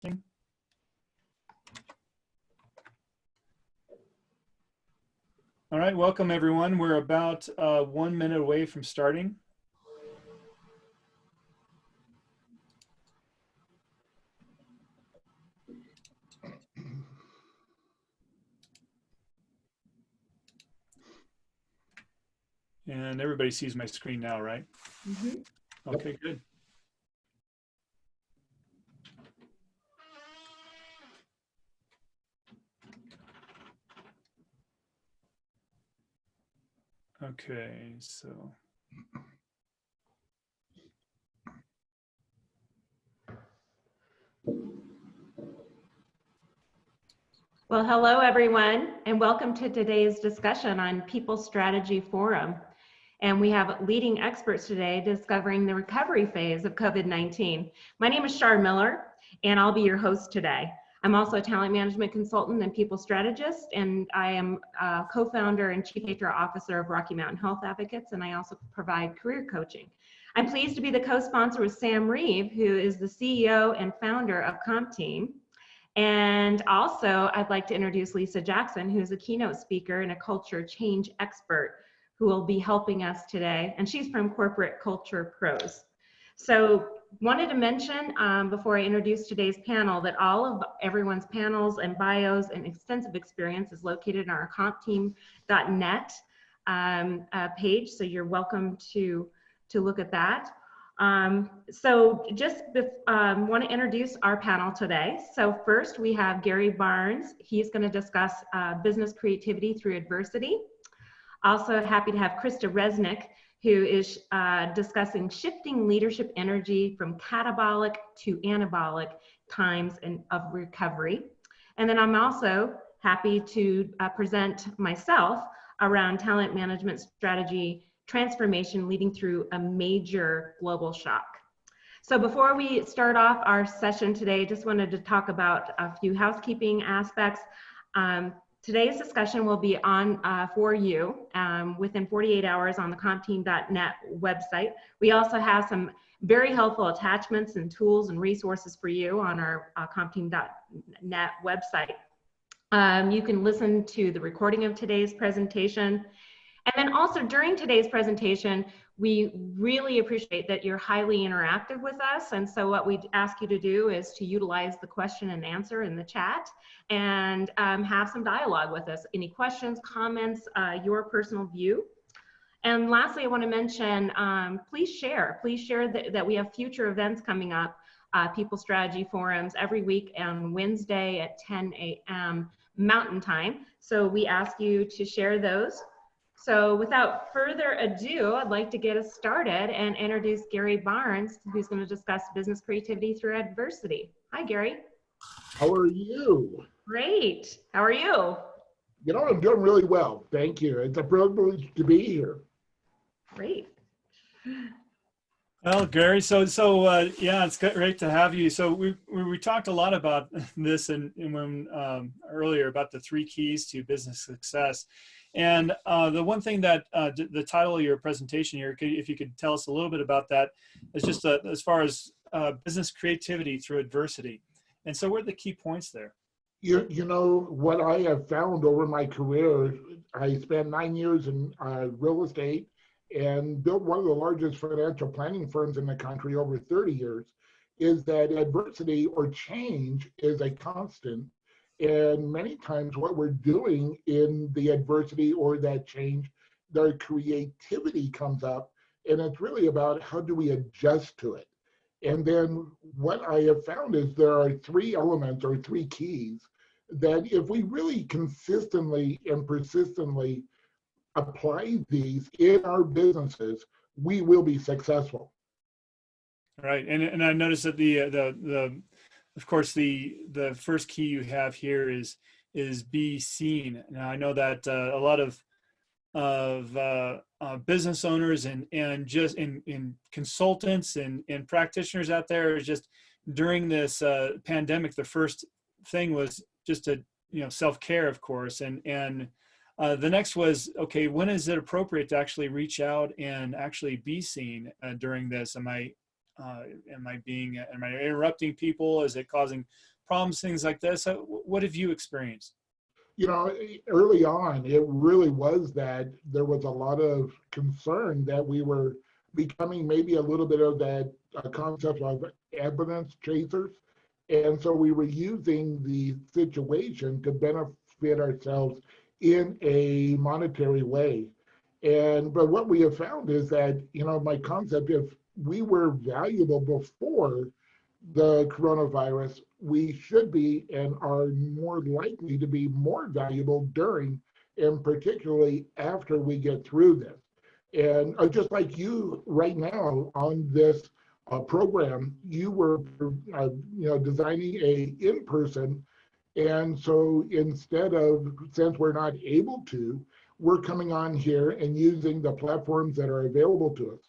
All right, welcome everyone. We're about 1 minute away from starting. And everybody sees my screen now, right? Mm-hmm. Okay, good. Okay, so. Well, hello everyone, and welcome to today's discussion on People Strategy Forum. And we have leading experts today discovering the recovery phase of COVID-19. My name is Shar Miller, and I'll be your host today. I'm also a talent management consultant and people strategist, and I am co-founder and chief HR officer of Rocky Mountain Health Advocates, and I also provide career coaching. I'm pleased to be the co-sponsor with Sam Reeve, who is the CEO and founder of CompTeam. And also, I'd like to introduce Lisa Jackson, who's a keynote speaker and a culture change expert who will be helping us today. And she's from Corporate Culture Pros. So wanted to mention before I introduce today's panel that all of everyone's panels and bios and extensive experience is located on our CompTeam.net page. So you're welcome to look at that. So just want to introduce our panel today. So first we have Gary Barnes. He's going to discuss business creativity through adversity. Also happy to have Krista Resnick, who is discussing shifting leadership energy from catabolic to anabolic times of recovery. And then I'm also happy to present myself around talent management strategy transformation leading through a major global shock. So before we start off our session today, just wanted to talk about a few housekeeping aspects. Today's discussion will be on for you within 48 hours on the CompTeam.net website. We also have some very helpful attachments and tools and resources for you on our CompTeam.net website. You can listen to the recording of today's presentation. And then also during today's presentation, we really appreciate that you're highly interactive with us. And so what we ask you to do is to utilize the question and answer in the chat and have some dialogue with us. Any questions, comments, your personal view. And lastly, I want to mention, please share that we have future events coming up, People Strategy Forums every week on Wednesday at 10 a.m. Mountain Time. So we ask you to share those. So without further ado, I'd like to get us started and introduce Gary Barnes, who's going to discuss business creativity through adversity. Hi, Gary. How are you? Great. How are you? You know, I'm doing really well. Thank you. It's a privilege to be here. Great. Well, Gary, so yeah, it's great to have you. So we talked a lot about this earlier about the 3 keys to business success. And the one thing that the title of your presentation here, if you could tell us a little bit about that, is just as far as business creativity through adversity. And so what are the key points there? You know, what I have found over my career, I spent 9 years in real estate and built one of the largest financial planning firms in the country over 30 years, is that adversity or change is a constant. And many times what we're doing in the adversity or that change, their creativity comes up, and it's really about how do we adjust to it. And then what I have found is there are 3 elements or 3 keys that if we really consistently and persistently apply these in our businesses, we will be successful. Right, and I noticed that of course, the first key you have here is be seen. Now I know that a lot of business owners and just in consultants and practitioners out there is just during this pandemic, the first thing was just to self-care, of course, and the next was, okay, when is it appropriate to actually reach out and actually be seen during this? Am I interrupting people? Is it causing problems, things like this? What have you experienced? You know, early on, it really was that there was a lot of concern that we were becoming maybe a little bit of that concept of evidence chasers. And so we were using the situation to benefit ourselves in a monetary way. But what we have found is that, you know, my concept, if we were valuable before the coronavirus, we should be and are more likely to be more valuable during and particularly after we get through this. And just like you right now on this program, you were designing a in-person, and so instead of, since we're not able to, we're coming on here and using the platforms that are available to us.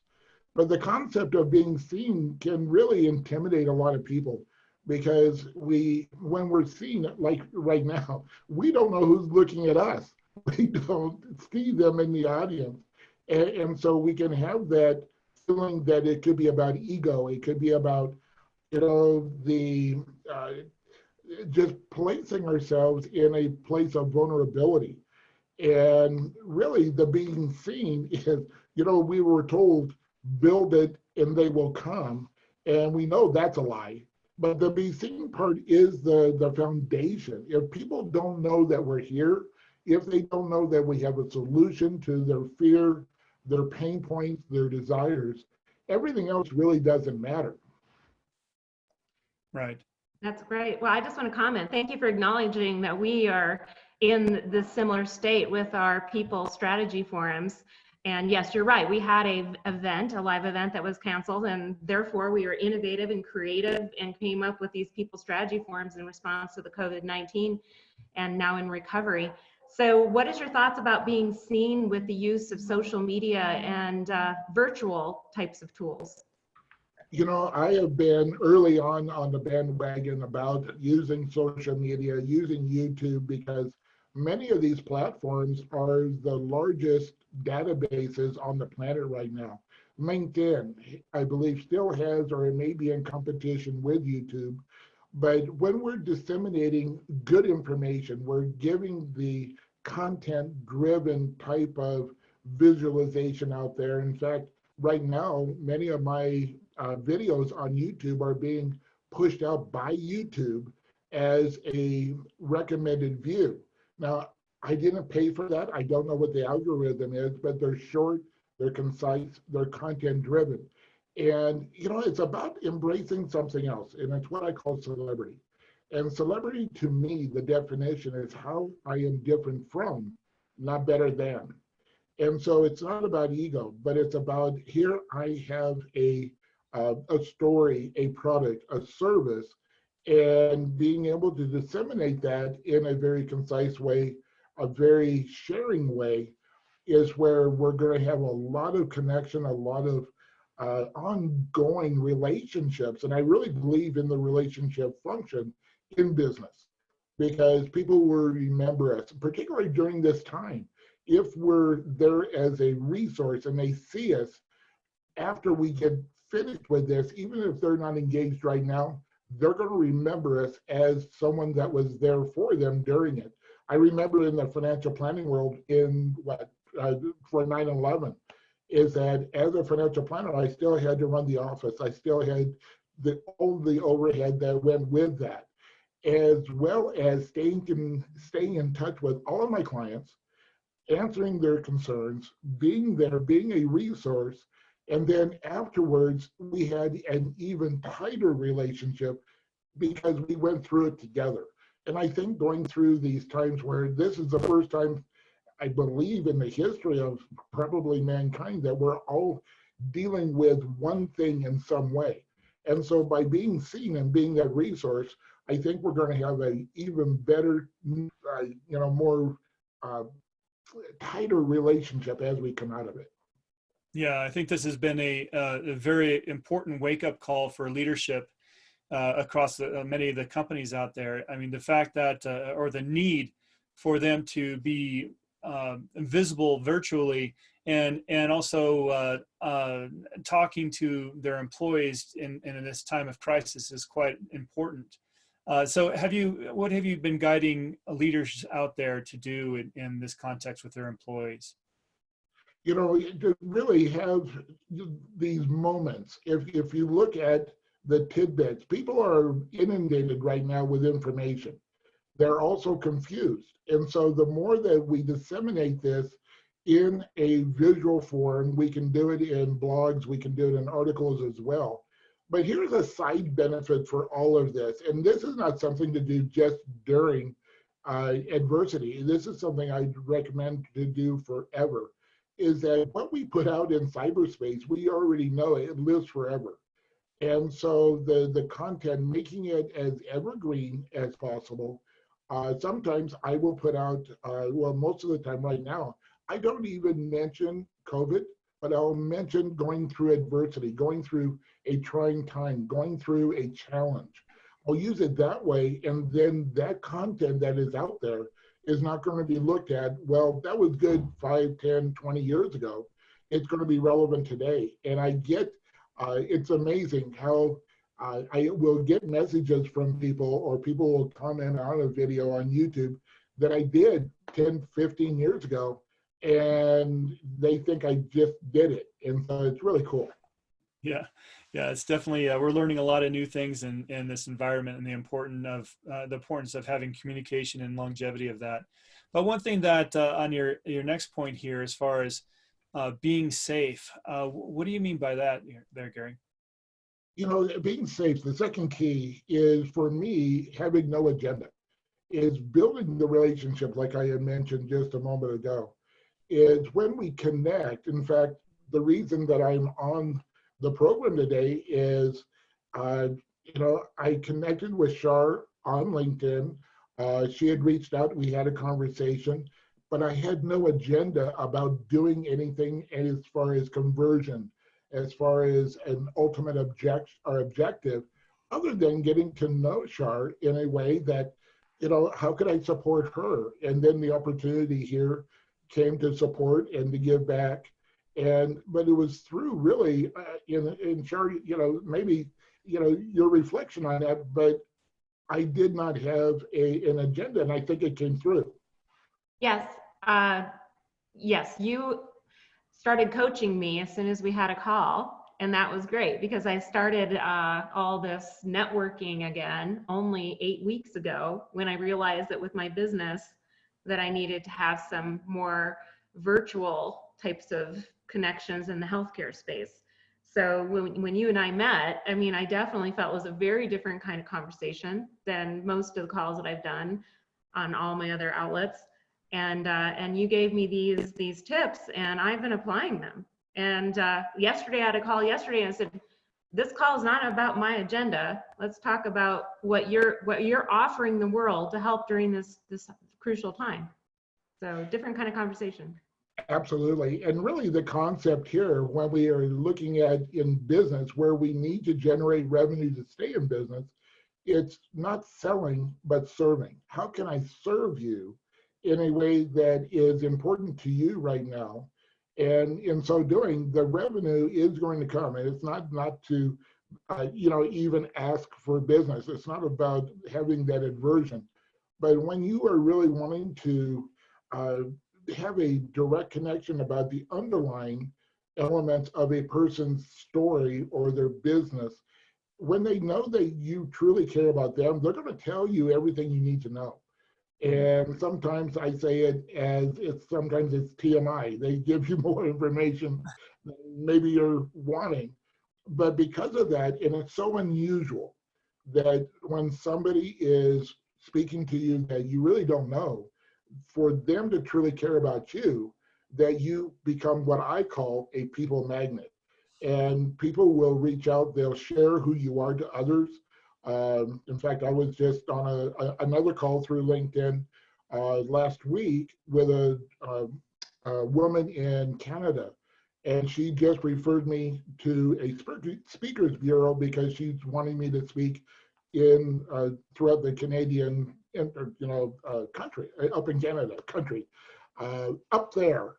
But the concept of being seen can really intimidate a lot of people because when we're seen, like right now, we don't know who's looking at us. We don't see them in the audience. And so we can have that feeling that it could be about ego. It could be about, you know, just placing ourselves in a place of vulnerability. And really the being seen is, you know, we were told, build it and they will come. And we know that's a lie. But the be seen part is the foundation. If people don't know that we're here, if they don't know that we have a solution to their fear, their pain points, their desires, everything else really doesn't matter. Right. That's great. Well, I just want to comment. Thank you for acknowledging that we are in this similar state with our people strategy forums. And yes, you're right. We had a live event that was canceled, and therefore we were innovative and creative and came up with these people strategy forums in response to the COVID-19 and now in recovery. So what is your thoughts about being seen with the use of social media and virtual types of tools? You know, I have been early on the bandwagon about using social media, using YouTube, because many of these platforms are the largest databases on the planet right now. LinkedIn, I believe, still has, or it may be in competition with YouTube. But when we're disseminating good information, we're giving the content-driven type of visualization out there. In fact, right now, many of my videos on YouTube are being pushed out by YouTube as a recommended view. Now, I didn't pay for that. I don't know what the algorithm is, but they're short, they're concise, they're content driven. And, you know, it's about embracing something else, and it's what I call celebrity. And celebrity, to me, the definition is how I am different from, not better than. And so it's not about ego, but it's about, here I have a story, a product, a service, and being able to disseminate that in a very concise way, a very sharing way, is where we're going to have a lot of connection, a lot of ongoing relationships. And I really believe in the relationship function in business, because people will remember us, particularly during this time. If we're there as a resource and they see us after we get finished with this, even if they're not engaged right now, they're going to remember us as someone that was there for them during it. I remember in the financial planning world for 9/11, is that as a financial planner, I still had to run the office. I still had all the overhead that went with that, as well as staying in touch with all of my clients, answering their concerns, being there, being a resource. And then afterwards, we had an even tighter relationship because we went through it together. And I think going through these times where this is the first time, I believe, in the history of probably mankind that we're all dealing with one thing in some way. And so by being seen and being that resource, I think we're going to have an even better, more tighter relationship as we come out of it. Yeah, I think this has been a very important wake-up call for leadership across many of the companies out there. I mean, the fact that, or the need for them to be visible virtually, and also talking to their employees in this time of crisis is quite important. So what have you been guiding leaders out there to do in this context with their employees? You know, to really have these moments. If you look at the tidbits, people are inundated right now with information. They're also confused. And so the more that we disseminate this in a visual form, we can do it in blogs, we can do it in articles as well. But here's a side benefit for all of this. And this is not something to do just during adversity. This is something I'd recommend to do forever, is that what we put out in cyberspace, we already know it lives forever. And so the content, making it as evergreen as possible. Sometimes I will put out, well, most of the time right now, I don't even mention COVID, but I'll mention going through adversity, going through a trying time, going through a challenge. I'll use it that way, and then that content that is out there is not going to be looked at, well, that was good 5, 10, 20 years ago. It's going to be relevant today. And I get, it's amazing how I will get messages from people, or people will comment on a video on YouTube that I did 10, 15 years ago, and they think I just did it. And so it's really cool. Yeah, it's definitely, we're learning a lot of new things in this environment, and the importance of having communication and longevity of that. But one thing that on your next point here, as far as being safe, what do you mean by that there, Gary? You know, being safe, the second key is, for me, having no agenda, is building the relationship, like I had mentioned just a moment ago, is when we connect. In fact, the reason that I'm on the program today is, you know, I connected with Shar on LinkedIn. She had reached out, we had a conversation, but I had no agenda about doing anything as far as conversion, as far as an ultimate objective, other than getting to know Shar in a way that, you know, how could I support her? And then the opportunity here came to support and to give back. But it was through really, in Shar, you know, maybe, you know, your reflection on that, but I did not have an agenda, and I think it came through. Yes. Yes, you started coaching me as soon as we had a call, and that was great, because I started all this networking again only 8 weeks ago, when I realized that with my business that I needed to have some more virtual types of connections in the healthcare space. So when you and I met, I mean, I definitely felt it was a very different kind of conversation than most of the calls that I've done on all my other outlets. And you gave me these tips, and I've been applying them. And yesterday I had a call yesterday, and I said, this call is not about my agenda. Let's talk about what you're offering the world to help during this crucial time. So different kind of conversation. Absolutely. And really the concept here, when we are looking at in business where we need to generate revenue to stay in business, it's not selling, but serving. How can I serve you in a way that is important to you right now? And in so doing, the revenue is going to come. And it's not to, you know, even ask for business. It's not about having that aversion. But when you are really wanting to have a direct connection about the underlying elements of a person's story or their business, when they know that you truly care about them, they're going to tell you everything you need to know. And sometimes I say it as sometimes it's TMI. They give you more information than maybe you're wanting. But because of that, and it's so unusual that when somebody is speaking to you that you really don't know, for them to truly care about you, that you become what I call a people magnet. And people will reach out, they'll share who you are to others. In fact, I was just on another call through LinkedIn last week with a woman in Canada, and she just referred me to a speakers bureau because she's wanting me to speak in throughout the Canadian, country, up in Canada, country, up there.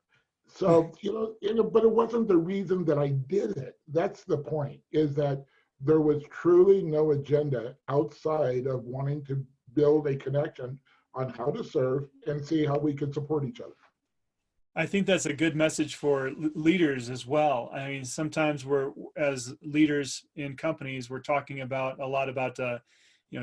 So, but it wasn't the reason that I did it. That's the point, is that there was truly no agenda outside of wanting to build a connection on how to serve and see how we could support each other. I think that's a good message for leaders as well. I mean, sometimes we're, as leaders in companies, we're talking about a lot about,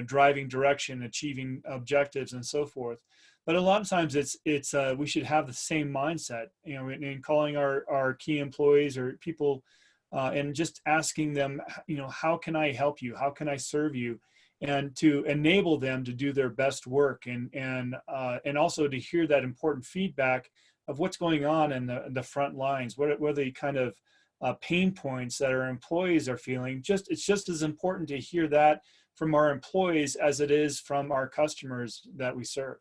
driving direction, achieving objectives, and so forth. But a lot of times we should have the same mindset, in calling our key employees or people, and just asking them, how can I help you? How can I serve you? And to enable them to do their best work, and also to hear that important feedback of what's going on in the front lines. What are the kind of pain points that our employees are feeling? It's just as important to hear that from our employees as it is from our customers that we serve.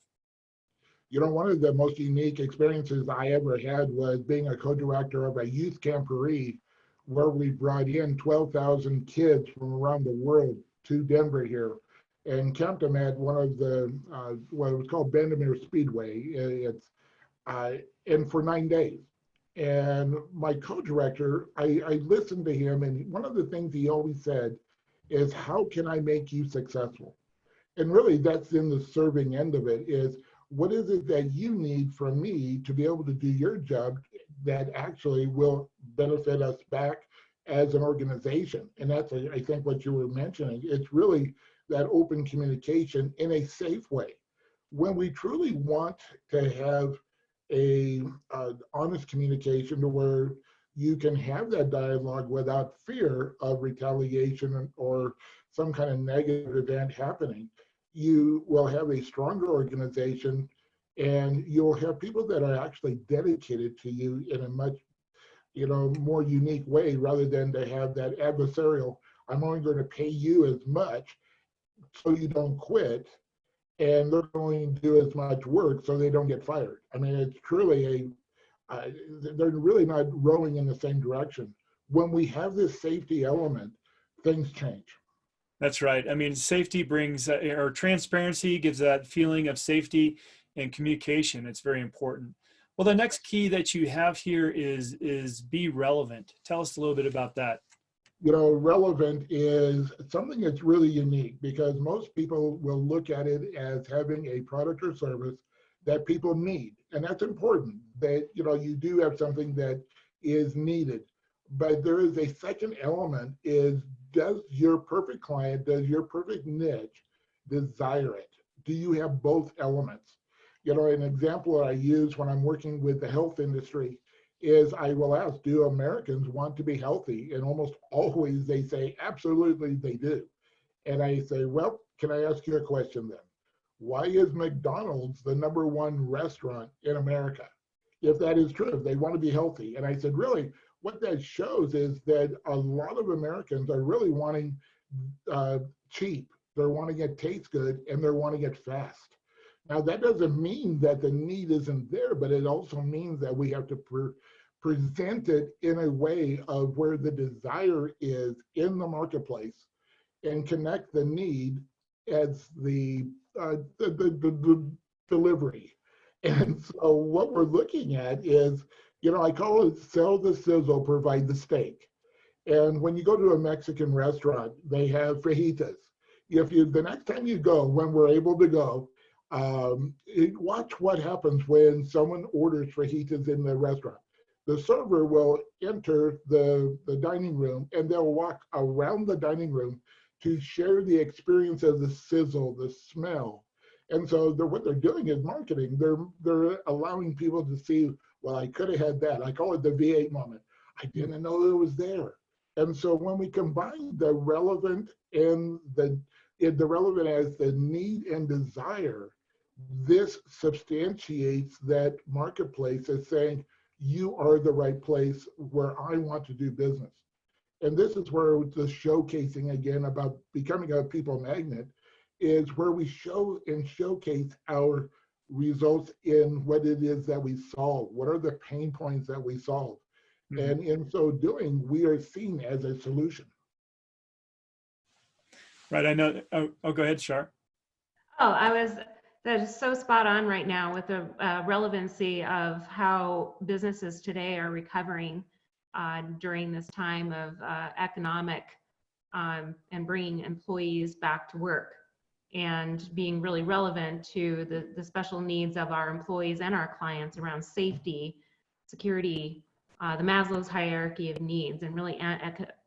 One of the most unique experiences I ever had was being a co-director of a youth camporee where we brought in 12,000 kids from around the world to Denver here, and camped them at one of the, what was called Bendemeer Speedway. And for 9 days. And my co-director, I listened to him, and one of the things he always said is, how can I make you successful? And really that's in the serving end of it, is what is it that you need from me to be able to do your job that actually will benefit us back as an organization? And that's, I think, what you were mentioning. It's really that open communication in a safe way. When we truly want to have a honest communication to where you can have that dialogue without fear of retaliation or some kind of negative event happening, you will have a stronger organization, and you'll have people that are actually dedicated to you in a much more unique way, rather than to have that adversarial, I'm only going to pay you as much so you don't quit, and they're going to do as much work so they don't get fired. I mean, it's truly they're really not rowing in the same direction. When we have this safety element, things change. That's right. I mean, safety brings, or transparency gives that feeling of safety and communication. It's very important. Well, the next key that you have here is be relevant. Tell us a little bit about that. Relevant is something that's really unique, because most people will look at it as having a product or service that people need. And that's important, that, you do have something that is needed. But there is a second element, is, does your perfect client, does your perfect niche desire it? Do you have both elements? An example that I use when I'm working with the health industry is, I will ask, do Americans want to be healthy? And almost always they say, absolutely they do. And I say, well, can I ask you a question then? Why is McDonald's the #1 restaurant in America? If that is true, if they want to be healthy. And I said, really, what that shows is that a lot of Americans are really wanting cheap. They're wanting it taste good, and they're wanting it fast. Now, that doesn't mean that the need isn't there, but it also means that we have to present it in a way of where the desire is in the marketplace, and connect the need as the delivery. And so what we're looking at is, I call it sell the sizzle, provide the steak. And when you go to a Mexican restaurant, they have fajitas. The next time you go, when we're able to go, watch what happens when someone orders fajitas in the restaurant. The server will enter the dining room, and they'll walk around the dining room to share the experience of the sizzle, the smell. And so what they're doing is marketing. They're allowing people to see, well, I could have had that. I call it the V8 moment. I didn't know it was there. And so when we combine the relevant and the relevant as the need and desire, this substantiates that marketplace as saying, you are the right place where I want to do business. And this is where the showcasing, again, about becoming a people magnet, is where we show and showcase our results in what it is that we solve. What are the pain points that we solve? Mm-hmm. And in so doing, we are seen as a solution. Right. I know. Oh, go ahead, Shar. That is so spot on right now with the relevancy of how businesses today are recovering during this time of economic and bringing employees back to work and being really relevant to the special needs of our employees and our clients around safety, security, the Maslow's hierarchy of needs, and really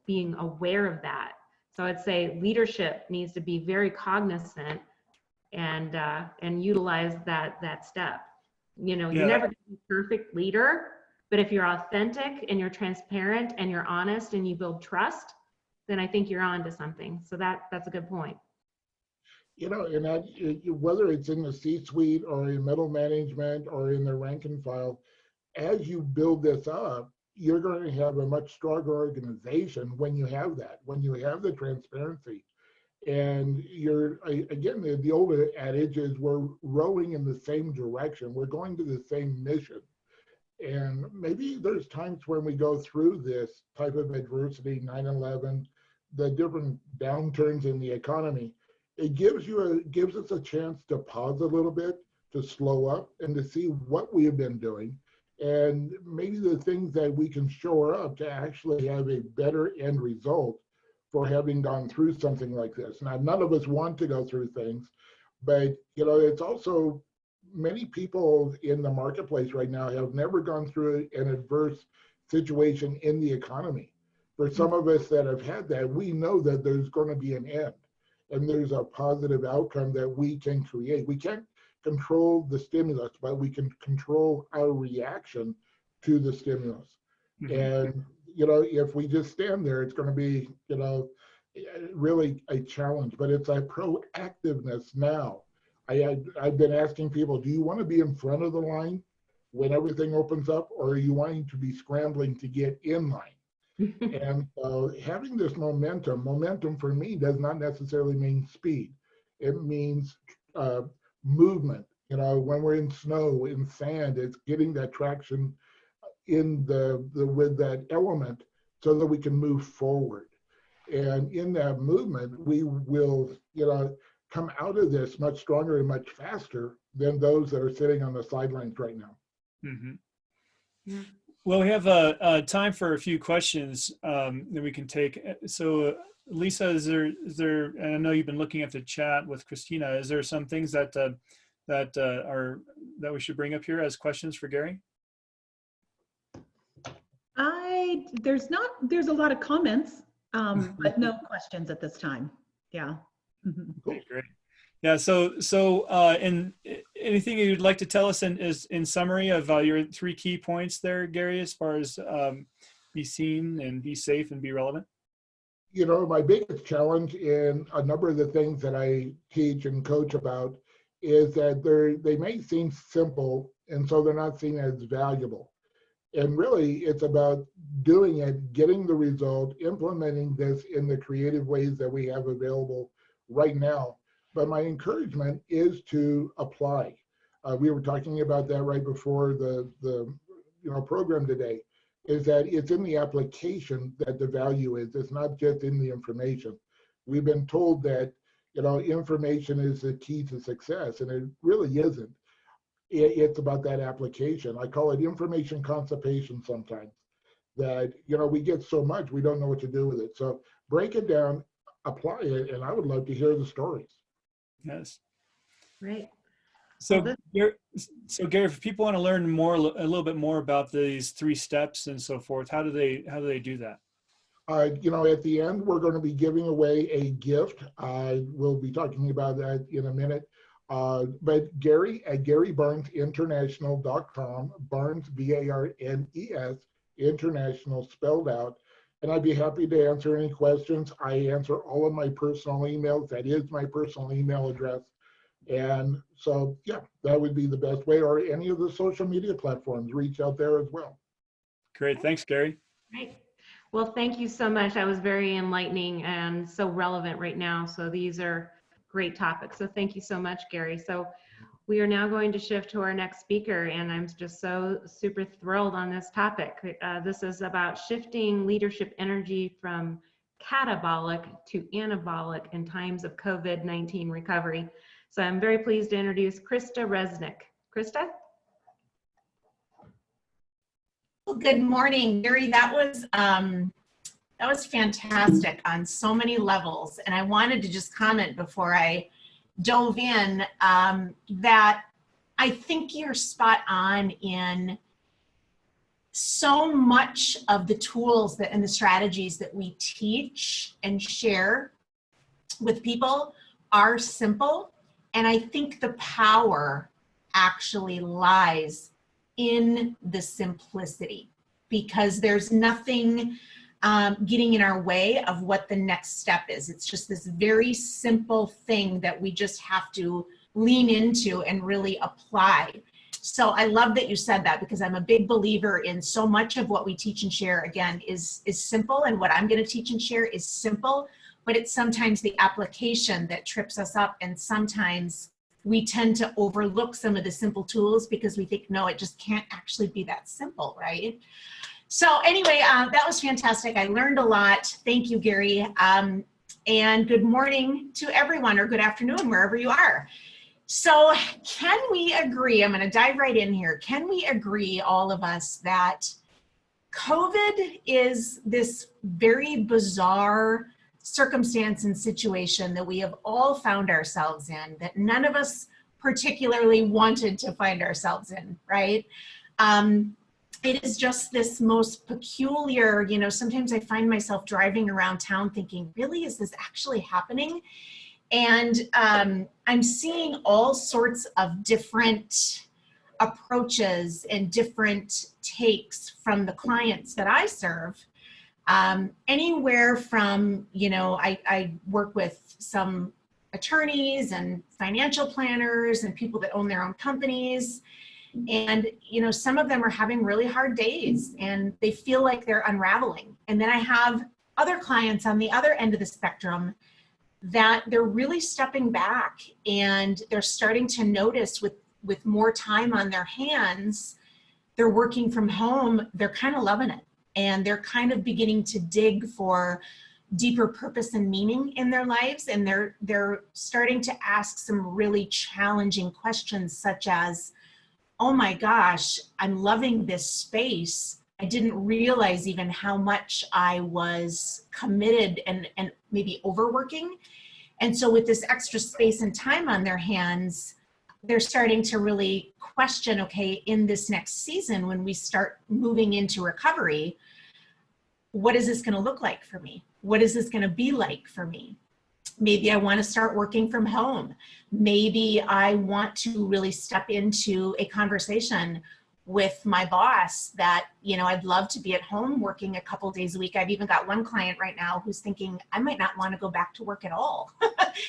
being aware of that. So I'd say leadership needs to be very cognizant and utilize that step. You know, you're never going to be a perfect leader, but if you're authentic and you're transparent and you're honest and you build trust, then I think you're on to something. So that's a good point. You know, and that, whether it's in the C-suite or in middle management or in the rank and file, as you build this up, you're going to have a much stronger organization when you have that, when you have the transparency. And you're, again, the old adage is we're rowing in the same direction. We're going to the same mission. And maybe there's times when we go through this type of adversity, 9/11, the different downturns in the economy, it gives us a chance to pause a little bit, to slow up and to see what we have been doing. And maybe the things that we can shore up to actually have a better end result for having gone through something like this. Now, none of us want to go through things, but you know, it's also many people in the marketplace right now have never gone through an adverse situation in the economy. For some of us that have had that, we know that there's going to be an end and there's a positive outcome that we can create. We can't control the stimulus, but we can control our reaction to the stimulus. Mm-hmm. And you know, if we just stand there, it's going to be, you know, really a challenge, but it's a proactiveness now. I've been asking people, do you want to be in front of the line when everything opens up, or are you wanting to be scrambling to get in line? And having this momentum for me does not necessarily mean speed. It means movement. You know, when we're in snow, in sand, it's getting that traction in with that element so that we can move forward. And in that movement, we will, you know, come out of this much stronger and much faster than those that are sitting on the sidelines right now. Mm-hmm. Yeah. Well, we have time for a few questions that we can take. So, Lisa, is there? And I know you've been looking at the chat with Christina. Is there some things that we should bring up here as questions for Gary? There's a lot of comments, but no questions at this time. Yeah. Okay, great. Yeah. So, and anything you'd like to tell us in summary of your 3 key points there, Gary, as far as be seen and be safe and be relevant? You know, my biggest challenge in a number of the things that I teach and coach about is that they may seem simple, and so they're not seen as valuable. And really, it's about doing it, getting the result, implementing this in the creative ways that we have available right now. But my encouragement is to apply. We were talking about that right before the program today, is that it's in the application that the value is. It's not just in the information. We've been told that, you know, information is the key to success, and it really isn't. It's about that application. I call it information constipation sometimes, that, you know, we get so much, we don't know what to do with it. So break it down, apply it, and I would love to hear the stories. Yes. Great. So, Gary, if people want to learn a little bit more about these 3 steps and so forth, how do they do that? You know, at the end, we're going to be giving away a gift. We'll be talking about that in a minute. But Gary at GaryBarnesInternational.com, Barnes, B-A-R-N-E-S, international spelled out. And I'd be happy to answer any questions. I answer all of my personal emails. That is my personal email address. And so, yeah, that would be the best way, or any of the social media platforms, reach out there as well. Great. Thanks, Gary. Great. Well, thank you so much. That was very enlightening and so relevant right now. So these are great topics. So thank you so much, Gary. So we are now going to shift to our next speaker, and I'm just so super thrilled on this topic. This is about shifting leadership energy from catabolic to anabolic in times of COVID-19 recovery. So I'm very pleased to introduce Krista Resnick. Krista? Well, good morning, Gary. That was That was fantastic on so many levels. And I wanted to just comment before I dove in that I think you're spot on in so much of the tools that and the strategies that we teach and share with people are simple. And I think the power actually lies in the simplicity, because there's nothing getting in our way of what the next step is. It's just this very simple thing that we just have to lean into and really apply. So I love that you said that, because I'm a big believer in so much of what we teach and share, again, is simple. And what I'm going to teach and share is simple, but it's sometimes the application that trips us up. And sometimes we tend to overlook some of the simple tools because we think, no, it just can't actually be that simple, right? So anyway, that was fantastic. I learned a lot. Thank you, Gary. And good morning to everyone, or good afternoon, wherever you are. So can we agree, I'm going to dive right in here. Can we agree, all of us, that COVID is this very bizarre circumstance and situation that we have all found ourselves in, that none of us particularly wanted to find ourselves in, right? It is just this most peculiar, you know, sometimes I find myself driving around town thinking, really, is this actually happening? And I'm seeing all sorts of different approaches and different takes from the clients that I serve. Anywhere from, you know, I work with some attorneys and financial planners and people that own their own companies. And, you know, some of them are having really hard days and they feel like they're unraveling. And then I have other clients on the other end of the spectrum that they're really stepping back and they're starting to notice with more time on their hands, they're working from home, they're kind of loving it. And they're kind of beginning to dig for deeper purpose and meaning in their lives. And they're starting to ask some really challenging questions, such as, oh my gosh, I'm loving this space. I didn't realize even how much I was committed and maybe overworking. And so with this extra space and time on their hands, they're starting to really question, okay, in this next season, when we start moving into recovery, what is this going to look like for me? What is this going to be like for me? Maybe I want to start working from home. Maybe I want to really step into a conversation with my boss that, you know, I'd love to be at home working a couple days a week. I've even got one client right now who's thinking I might not want to go back to work at all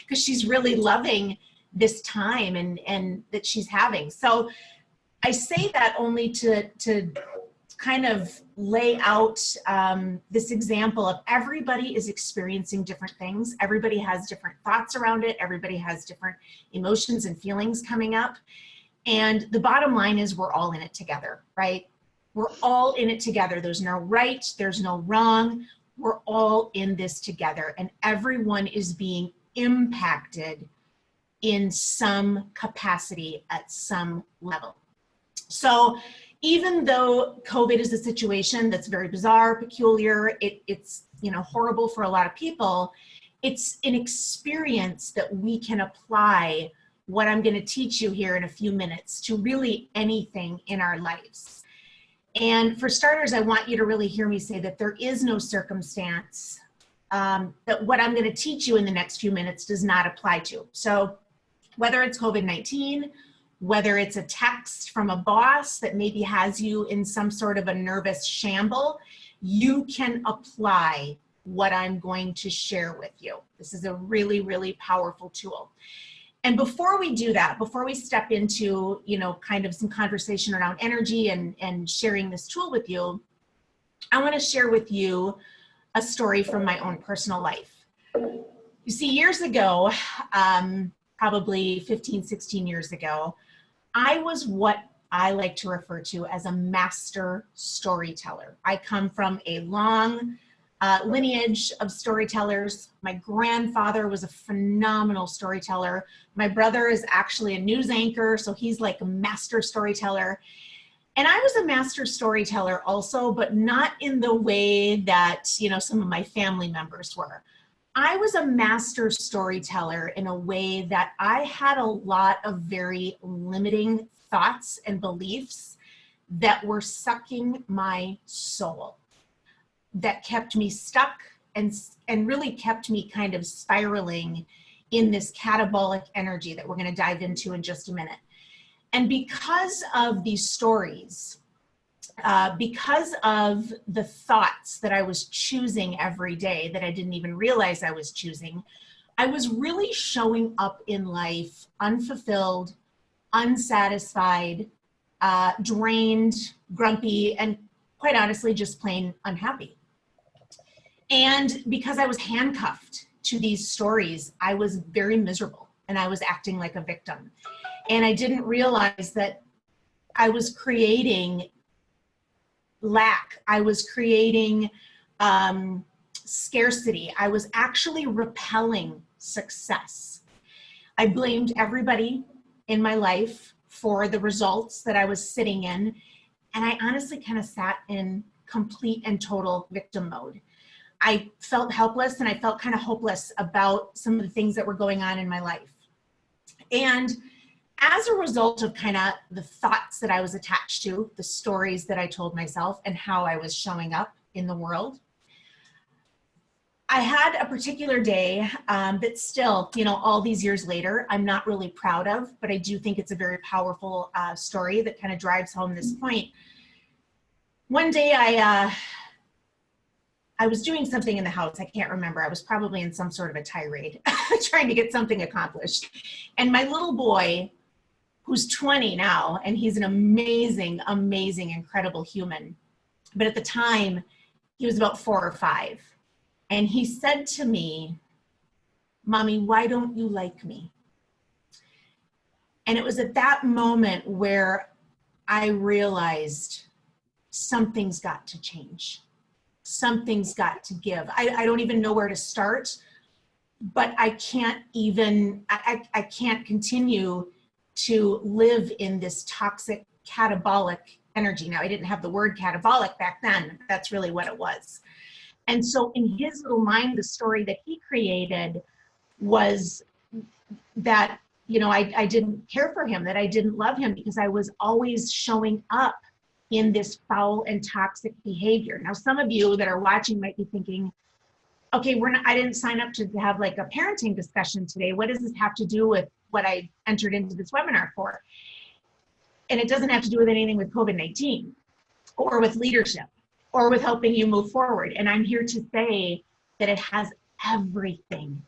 because she's really loving this time and that she's having. So I say that only to kind of lay out this example of everybody is experiencing different things. Everybody has different thoughts around it. Everybody has different emotions and feelings coming up. And the bottom line is we're all in it together, right? We're all in it together. There's no right, there's no wrong. We're all in this together, and everyone is being impacted in some capacity at some level. So even though COVID is a situation that's very bizarre, peculiar, it's, you know, horrible for a lot of people, it's an experience that we can apply what I'm going to teach you here in a few minutes to really anything in our lives. And for starters, I want you to really hear me say that there is no circumstance that what I'm going to teach you in the next few minutes does not apply to. So whether it's COVID-19, whether it's a text from a boss that maybe has you in some sort of a nervous shamble, you can apply what I'm going to share with you. This is a really, really powerful tool. And before we do that, before we step into, you know, kind of some conversation around energy and sharing this tool with you, I want to share with you a story from my own personal life. You see, years ago, probably 15, 16 years ago, I was what I like to refer to as a master storyteller. I come from a long lineage of storytellers. My grandfather was a phenomenal storyteller. My brother is actually a news anchor, so he's like a master storyteller. And I was a master storyteller also, but not in the way that, some of my family members were. I was a master storyteller in a way that I had a lot of very limiting thoughts and beliefs that were sucking my soul, that kept me stuck and really kept me kind of spiraling in this catabolic energy that we're going to dive into in just a minute. And because of these stories, because of the thoughts that I was choosing every day that I didn't even realize I was choosing, I was really showing up in life unfulfilled, unsatisfied, drained, grumpy, and quite honestly, just plain unhappy. And because I was handcuffed to these stories, I was very miserable and I was acting like a victim. And I didn't realize that I was creating lack. I was creating scarcity. I was actually repelling success. I blamed everybody in my life for the results that I was sitting in. And I honestly kind of sat in complete and total victim mode. I felt helpless and I felt kind of hopeless about some of the things that were going on in my life. And as a result of kind of the thoughts that I was attached to, the stories that I told myself and how I was showing up in the world, I had a particular day that still, all these years later, I'm not really proud of, but I do think it's a very powerful story that kind of drives home this point. One day I was doing something in the house. I can't remember. I was probably in some sort of a tirade trying to get something accomplished. And my little boy, who's 20 now, and he's an amazing, amazing, incredible human. But at the time, he was about 4 or 5. And he said to me, "Mommy, why don't you like me?" And it was at that moment where I realized something's got to change. Something's got to give. I don't even know where to start, but I can't continue to live in this toxic catabolic energy. Now, I didn't have the word catabolic back then. That's really what it was. And so in his little mind, the story that he created was that, I didn't care for him, that I didn't love him because I was always showing up in this foul and toxic behavior. Now, some of you that are watching might be thinking, okay, I didn't sign up to have like a parenting discussion today. What does this have to do with what I entered into this webinar for? And it doesn't have to do with anything with COVID-19 or with leadership or with helping you move forward. And I'm here to say that it has everything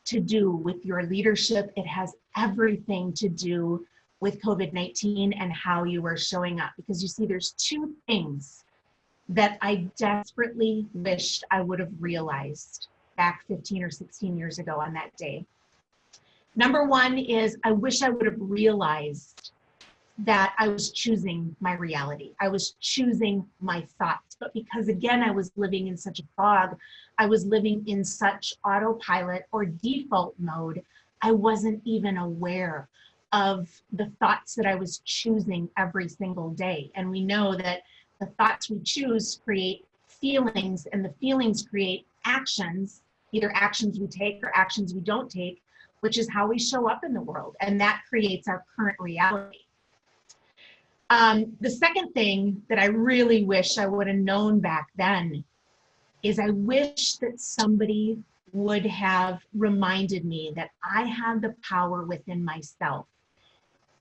to do with your leadership. It has everything to do with COVID-19 and how you are showing up. Because you see, there's 2 things that I desperately wished I would have realized back 15 or 16 years ago on that day. Number 1 is I wish I would have realized that I was choosing my reality. I was choosing my thoughts. But because, again, I was living in such a fog, I was living in such autopilot or default mode, I wasn't even aware of the thoughts that I was choosing every single day. And we know that the thoughts we choose create feelings, and the feelings create actions, either actions we take or actions we don't take, which is how we show up in the world. And that creates our current reality. The second thing that I really wish I would have known back then is I wish that somebody would have reminded me that I had the power within myself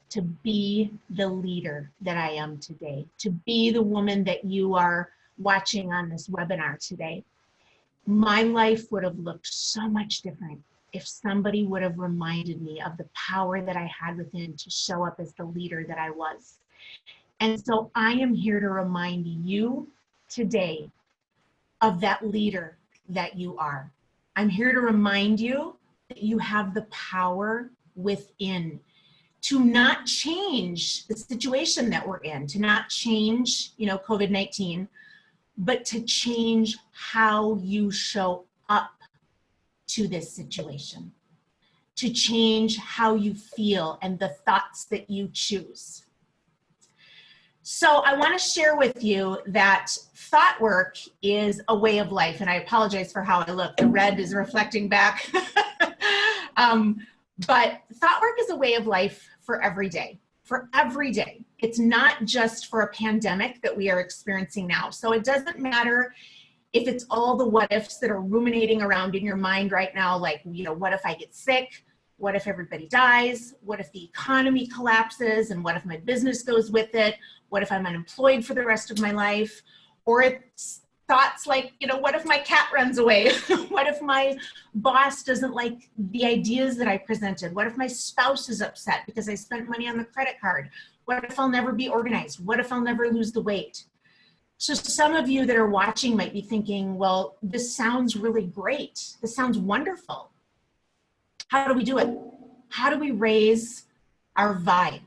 to be the leader that I am today, to be the woman that you are watching on this webinar today. My life would have looked so much different if somebody would have reminded me of the power that I had within to show up as the leader that I was. And so I am here to remind you today of that leader that you are. I'm here to remind you that you have the power within to not change the situation that we're in, to not change, COVID-19, but to change how you show up to this situation, to change how you feel and the thoughts that you choose. So I want to share with you that thought work is a way of life. And I apologize for how I look. The red is reflecting back. But thought work is a way of life for every day. For every day. It's not just for a pandemic that we are experiencing now. So it doesn't matter if it's all the what ifs that are ruminating around in your mind right now, like, you know, what if I get sick? What if everybody dies? What if the economy collapses? And what if my business goes with it? What if I'm unemployed for the rest of my life? Or it's thoughts like, you know, what if my cat runs away? What if my boss doesn't like the ideas that I presented? What if my spouse is upset because I spent money on the credit card? What if I'll never be organized? What if I'll never lose the weight? So some of you that are watching might be thinking, well, this sounds really great. This sounds wonderful. How do we do it? How do we raise our vibe?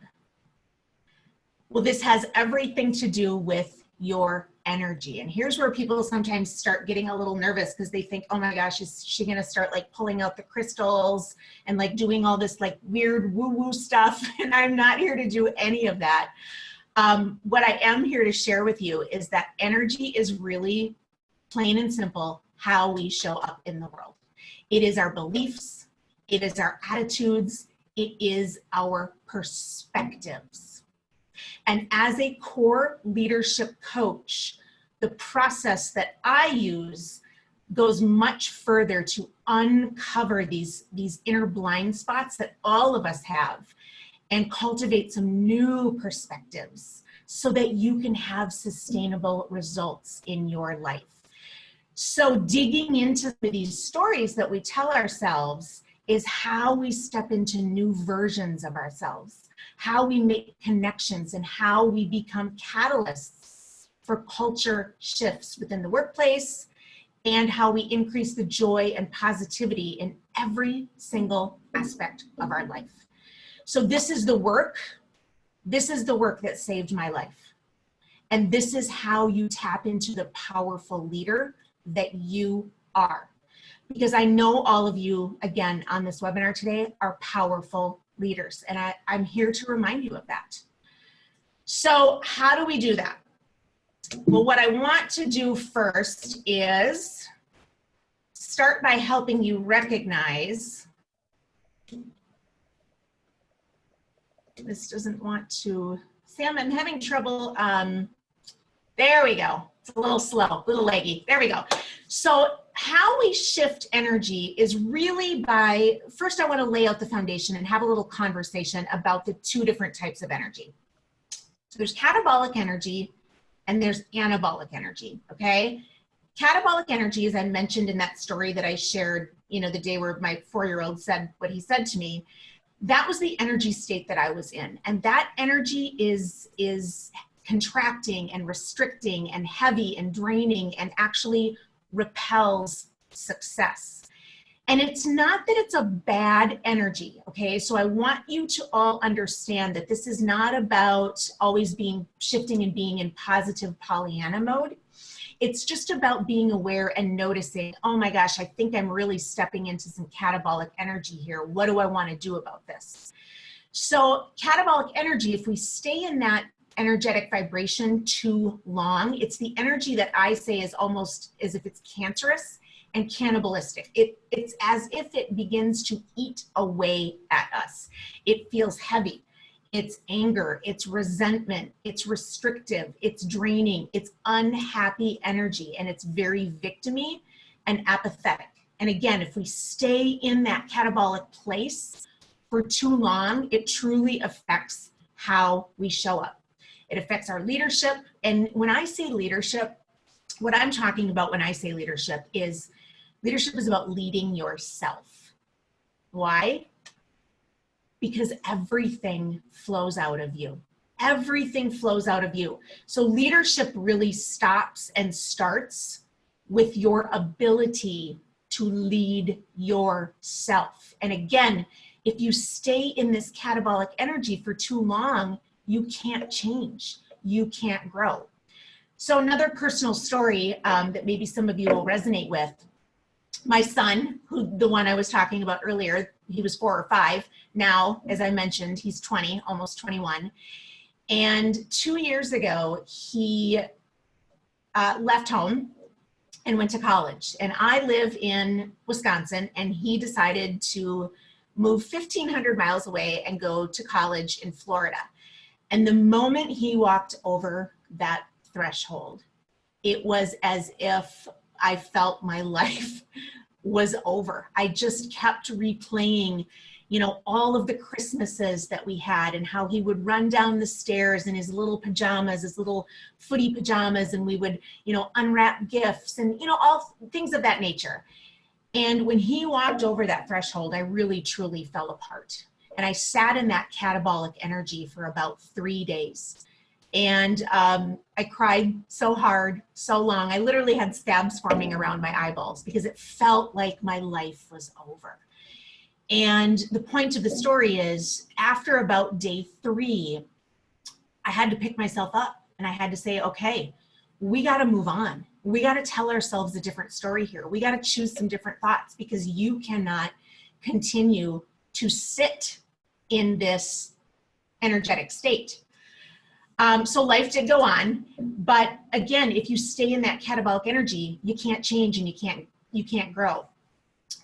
Well, this has everything to do with your energy. And here's where people sometimes start getting a little nervous because they think, oh my gosh, is she going to start like pulling out the crystals and like doing all this like weird woo-woo stuff? And I'm not here to do any of that. What I am here to share with you is that energy is really plain and simple how we show up in the world. It is our beliefs. It is our attitudes. It is our perspectives. And as a core leadership coach, the process that I use goes much further to uncover these inner blind spots that all of us have and cultivate some new perspectives so that you can have sustainable results in your life. So digging into these stories that we tell ourselves is how we step into new versions of ourselves, how we make connections, and how we become catalysts for culture shifts within the workplace, and how we increase the joy and positivity in every single aspect of our life. So this is the work. This is the work that saved my life. And this is how you tap into the powerful leader that you are. Because I know all of you, again, on this webinar today are powerful leaders. And I'm here to remind you of that. So how do we do that? Well, what I want to do first is start by helping you recognize. This doesn't want to, Sam, I'm having trouble. There we go. It's a little slow, a little leggy. There we go. So how we shift energy is really by, first I want to lay out the foundation and have a little conversation about the two different types of energy. So there's catabolic energy and there's anabolic energy, okay? Catabolic energy, as I mentioned in that story that I shared, you know, the day where my 4-year-old said what he said to me, that was the energy state that I was in. And that energy is contracting and restricting and heavy and draining and actually repels success. And it's not that it's a bad energy, okay? So I want you to all understand that this is not about always shifting and being in positive Pollyanna mode. It's just about being aware and noticing, oh my gosh, I think I'm really stepping into some catabolic energy here. What do I want to do about this? So catabolic energy, if we stay in that energetic vibration too long, it's the energy that I say is almost as if it's cancerous and cannibalistic. It's as if it begins to eat away at us. It feels heavy. It's anger, it's resentment, it's restrictive, it's draining, it's unhappy energy, and it's very victim-y and apathetic. And again, if we stay in that catabolic place for too long, it truly affects how we show up. It affects our leadership. And when I say leadership, what I'm talking about when I say leadership is about leading yourself. Why? Because everything flows out of you. Everything flows out of you. So leadership really stops and starts with your ability to lead yourself. And again, if you stay in this catabolic energy for too long, you can't change. You can't grow. So another personal story that maybe some of you will resonate with. My son, the one I was talking about earlier, he was 4 or 5. Now, as I mentioned, he's 20, almost 21. And 2 years ago, he left home and went to college. And I live in Wisconsin, and he decided to move 1,500 miles away and go to college in Florida. And the moment he walked over that threshold, it was as if I felt my life was over. I just kept replaying, you know, all of the Christmases that we had and how he would run down the stairs in his little pajamas, his little footy pajamas, and we would, you know, unwrap gifts and, you know, all things of that nature. And when he walked over that threshold, I really, truly fell apart. And I sat in that catabolic energy for about 3 days. And I cried so hard, so long. I literally had scabs forming around my eyeballs because it felt like my life was over. And the point of the story is, after about day 3, I had to pick myself up and I had to say, okay, we got to move on. We got to tell ourselves a different story here. We got to choose some different thoughts, because you cannot continue to sit in this energetic state. So life did go on, but again, if you stay in that catabolic energy, you can't change and you can't grow.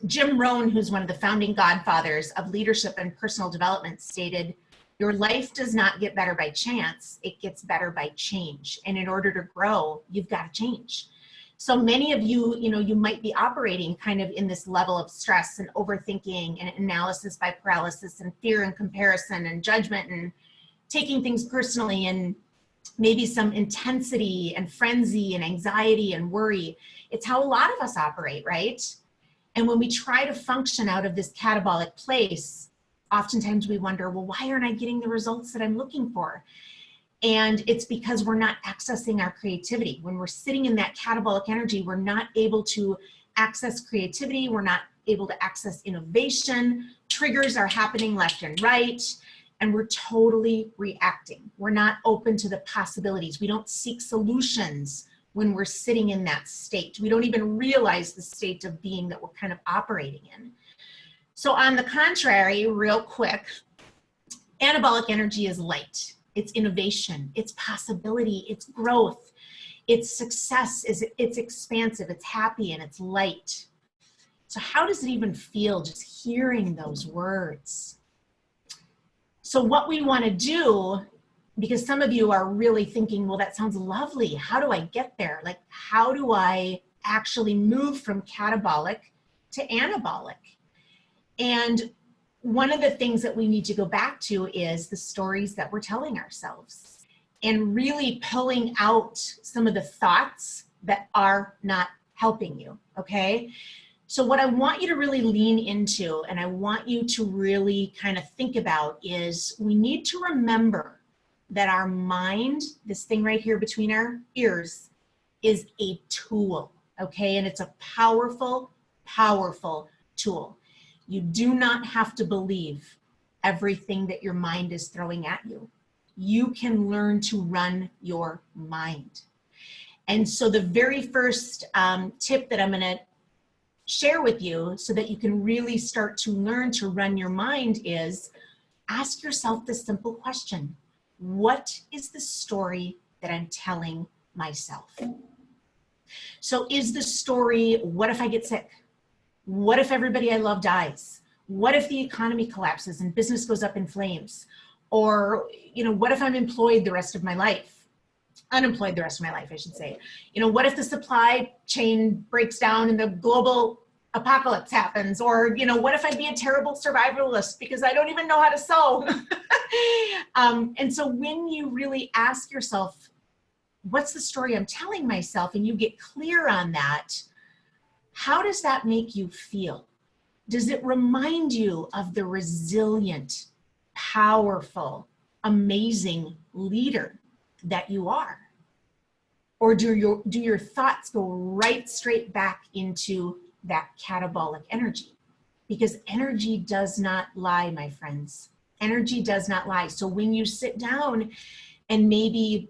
Jim Rohn, who's one of the founding godfathers of leadership and personal development, stated, "Your life does not get better by chance, it gets better by change. And in order to grow, you've got to change." So many of you, you know, you might be operating kind of in this level of stress and overthinking and analysis by paralysis and fear and comparison and judgment and taking things personally, and maybe some intensity and frenzy and anxiety and worry. It's how a lot of us operate, right? And when we try to function out of this catabolic place, oftentimes we wonder, well, why aren't I getting the results that I'm looking for? And it's because we're not accessing our creativity. When we're sitting in that catabolic energy, we're not able to access creativity. We're not able to access innovation. Triggers are happening left and right. And we're totally reacting. We're not open to the possibilities. We don't seek solutions when we're sitting in that state. We don't even realize the state of being that we're kind of operating in. So on the contrary, real quick, anabolic energy is light. It's innovation, it's possibility, it's growth, it's success, it's expansive, it's happy, and it's light. So how does it even feel just hearing those words? So what we want to do, because some of you are really thinking, well, that sounds lovely. How do I get there? Like, how do I actually move from catabolic to anabolic? And one of the things that we need to go back to is the stories that we're telling ourselves, and really pulling out some of the thoughts that are not helping you, okay? So what I want you to really lean into, and I want you to really kind of think about, is we need to remember that our mind, this thing right here between our ears, is a tool, okay? And it's a powerful, powerful tool. You do not have to believe everything that your mind is throwing at you. You can learn to run your mind. And so the very first tip that I'm going to share with you, so that you can really start to learn to run your mind, is ask yourself this simple question: what is the story that I'm telling myself? So is the story, what if I get sick? What if everybody I love dies? What if the economy collapses and business goes up in flames? Or, you know, what if I'm employed the rest of my life? Unemployed the rest of my life, I should say. You know, what if the supply chain breaks down and the global apocalypse happens? Or, you know, what if I be a terrible survivalist because I don't even know how to sew? And so when you really ask yourself, what's the story I'm telling myself? And you get clear on that, how does that make you feel? Does it remind you of the resilient, powerful, amazing leader that you are? Or do your thoughts go right straight back into that catabolic energy? Because energy does not lie, my friends. Energy does not lie. So when you sit down and maybe,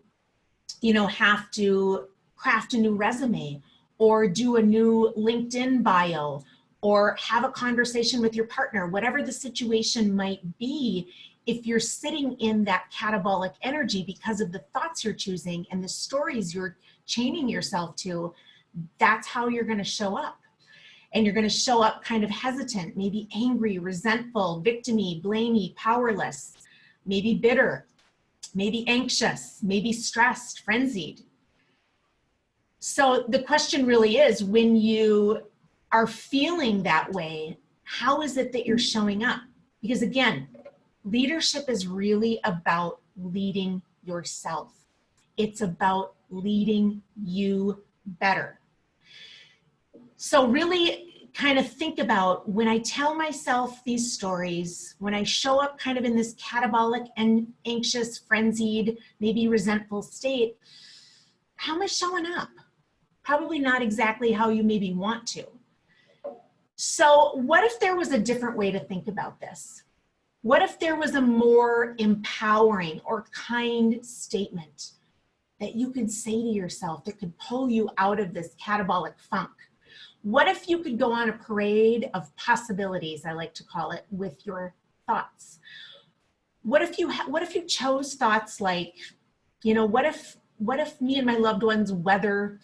you know, have to craft a new resume, or do a new LinkedIn bio, or have a conversation with your partner, whatever the situation might be, if you're sitting in that catabolic energy because of the thoughts you're choosing and the stories you're chaining yourself to, that's how you're going to show up. And you're going to show up kind of hesitant, maybe angry, resentful, victim-y, blamey, powerless, maybe bitter, maybe anxious, maybe stressed, frenzied. So the question really is, when you are feeling that way, how is it that you're showing up? Because again, leadership is really about leading yourself. It's about leading you better. So really kind of think about, when I tell myself these stories, when I show up kind of in this catabolic and anxious, frenzied, maybe resentful state, how am I showing up? Probably not exactly how you maybe want to. So what if there was a different way to think about this? What if there was a more empowering or kind statement that you could say to yourself that could pull you out of this catabolic funk? What if you could go on a parade of possibilities, I like to call it, with your thoughts? What if you chose thoughts like, what if me and my loved ones weather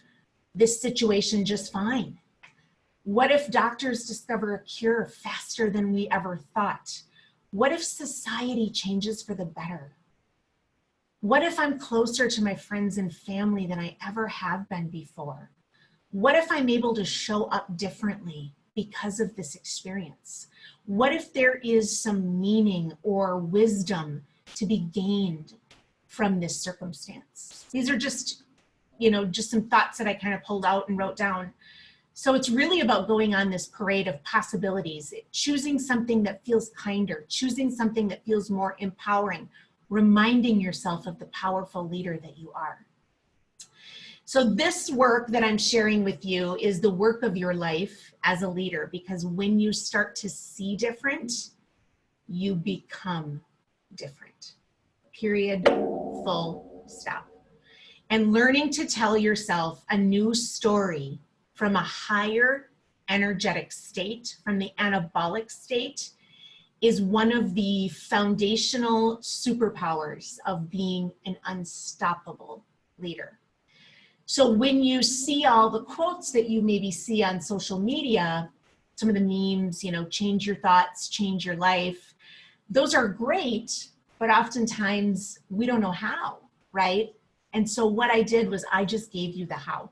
this situation just fine? What if doctors discover a cure faster than we ever thought? What if society changes for the better? What if I'm closer to my friends and family than I ever have been before? What if I'm able to show up differently because of this experience? What if there is some meaning or wisdom to be gained from this circumstance? These are just some thoughts that I kind of pulled out and wrote down. So it's really about going on this parade of possibilities, choosing something that feels kinder, choosing something that feels more empowering, reminding yourself of the powerful leader that you are. So this work that I'm sharing with you is the work of your life as a leader, because when you start to see different, you become different. Period, full stop. And learning to tell yourself a new story from a higher energetic state, from the anabolic state, is one of the foundational superpowers of being an unstoppable leader. So when you see all the quotes that you maybe see on social media, some of the memes, change your thoughts, change your life, those are great, but oftentimes we don't know how, right? And so what I did was I just gave you the how.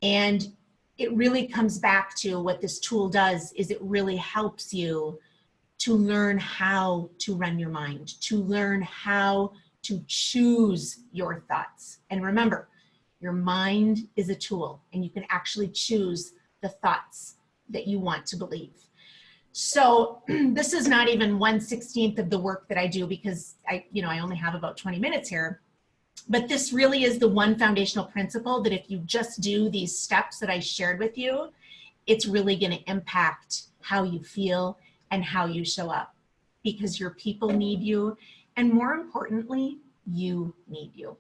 And it really comes back to what this tool does is it really helps you to learn how to run your mind, to learn how to choose your thoughts. And remember, your mind is a tool and you can actually choose the thoughts that you want to believe. So this is not even 1/16 of the work that I do because I only have about 20 minutes here. But this really is the one foundational principle that if you just do these steps that I shared with you, it's really going to impact how you feel and how you show up, because your people need you. And more importantly, you need you.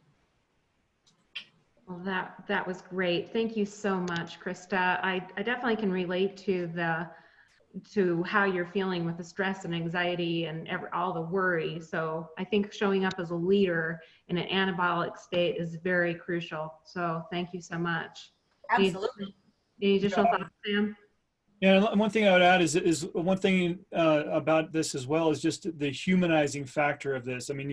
Well, that was great. Thank you so much, Krista. I definitely can relate to how you're feeling with the stress and anxiety and all the worry. So I think showing up as a leader in an anabolic state is very crucial. So thank you so much. Absolutely. Any additional thoughts, Sam? Yeah, one thing I would add is one thing about this as well is just the humanizing factor of this. I mean,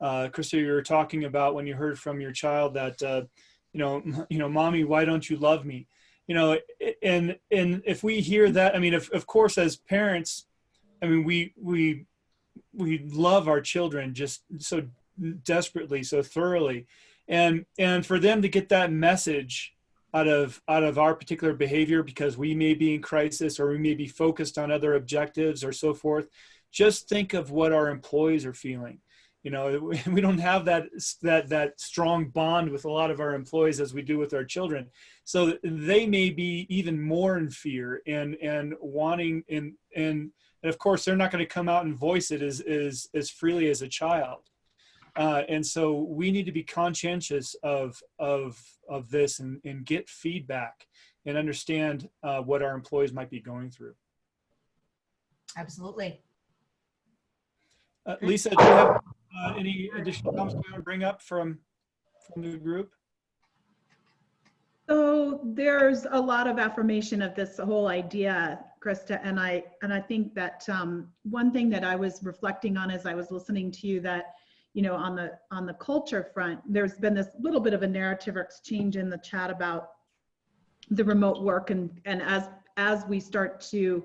Krista, you were talking about when you heard from your child that, mommy, why don't you love me? And if we hear that, I mean, of course, as parents, I mean, we love our children just so desperately, so thoroughly, and for them to get that message out of our particular behavior because we may be in crisis or we may be focused on other objectives or so forth, just think of what our employees are feeling. We don't have that strong bond with a lot of our employees as we do with our children. So they may be even more in fear and wanting, and of course, they're not going to come out and voice it as freely as a child. And so we need to be conscientious of this and get feedback and understand what our employees might be going through. Absolutely. Lisa, do you have any additional comments you want to bring up from the group? So there's a lot of affirmation of this whole idea, Krista, and I think that one thing that I was reflecting on as I was listening to you, that on the culture front, there's been this little bit of a narrative exchange in the chat about the remote work, and as we start to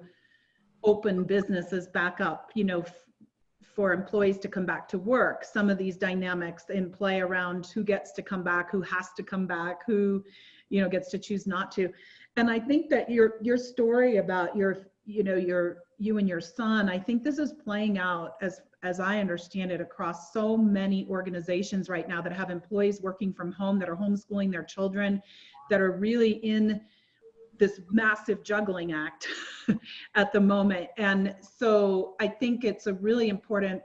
open businesses back up, for employees to come back to work, some of these dynamics in play around who gets to come back, who has to come back, who gets to choose not to. And I think that your story about you and your son, I think this is playing out as I understand it across so many organizations right now that have employees working from home, that are homeschooling their children, that are really in this massive juggling act at the moment. And so I think it's a really important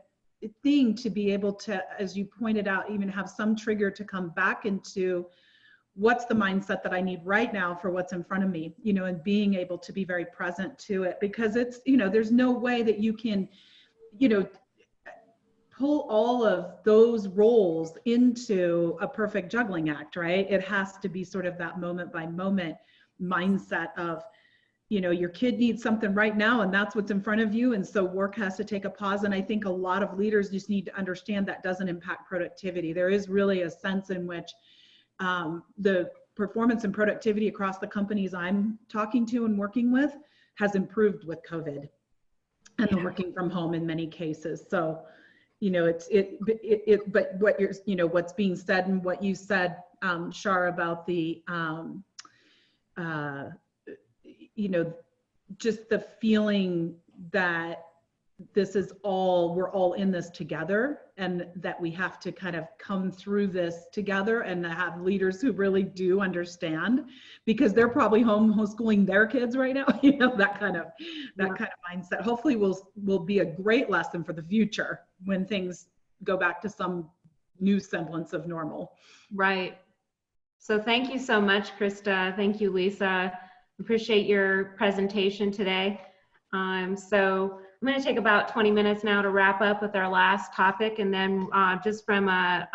thing to be able to, as you pointed out, even have some trigger to come back into what's the mindset that I need right now for what's in front of me, and being able to be very present to it, because it's, there's no way that you can, pull all of those roles into a perfect juggling act, right? It has to be sort of that moment by moment mindset of, your kid needs something right now and that's what's in front of you. And so work has to take a pause. And I think a lot of leaders just need to understand that doesn't impact productivity. There is really a sense in which the performance and productivity across the companies I'm talking to and working with has improved with COVID and the working from home in many cases. So, but what you're, what's being said and what you said, Shar, about the, just the feeling that this is we're all in this together, and that we have to kind of come through this together, and have leaders who really do understand, because they're probably homeschooling their kids right now, that kind of mindset hopefully will be a great lesson for the future when things go back to some new semblance of normal. Right. So thank you so much, Krista. Thank you, Lisa. Appreciate your presentation today. So I'm going to take about 20 minutes now to wrap up with our last topic, and then just from a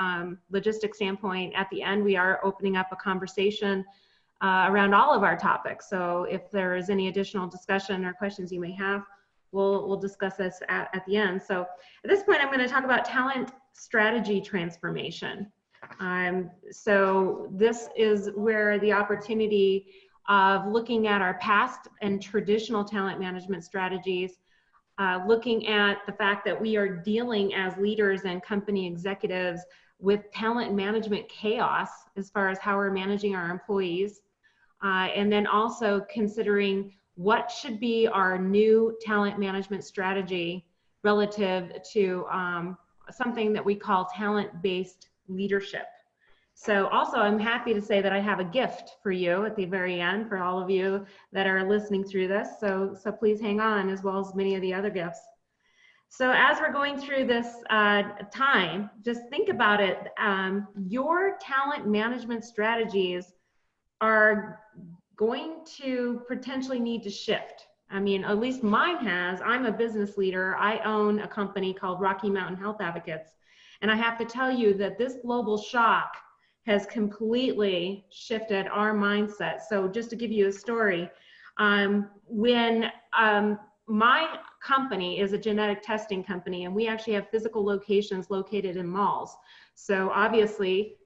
logistics standpoint, at the end we are opening up a conversation around all of our topics. So if there is any additional discussion or questions you may have, we'll discuss this at the end. So at this point, I'm going to talk about talent strategy transformation. So this is where the opportunity of looking at our past and traditional talent management strategies, looking at the fact that we are dealing as leaders and company executives with talent management chaos as far as how we're managing our employees, and then also considering what should be our new talent management strategy relative to something that we call talent-based leadership. So also, I'm happy to say that I have a gift for you at the very end for all of you that are listening through this. So please hang on, as well as many of the other gifts. So as we're going through this time, just think about it. Your talent management strategies are going to potentially need to shift. I mean, at least mine has. I'm a business leader. I own a company called Rocky Mountain Health Advocates. And I have to tell you that this global shock has completely shifted our mindset. So just to give you a story, when my company is a genetic testing company, and we actually have physical locations located in malls. So obviously,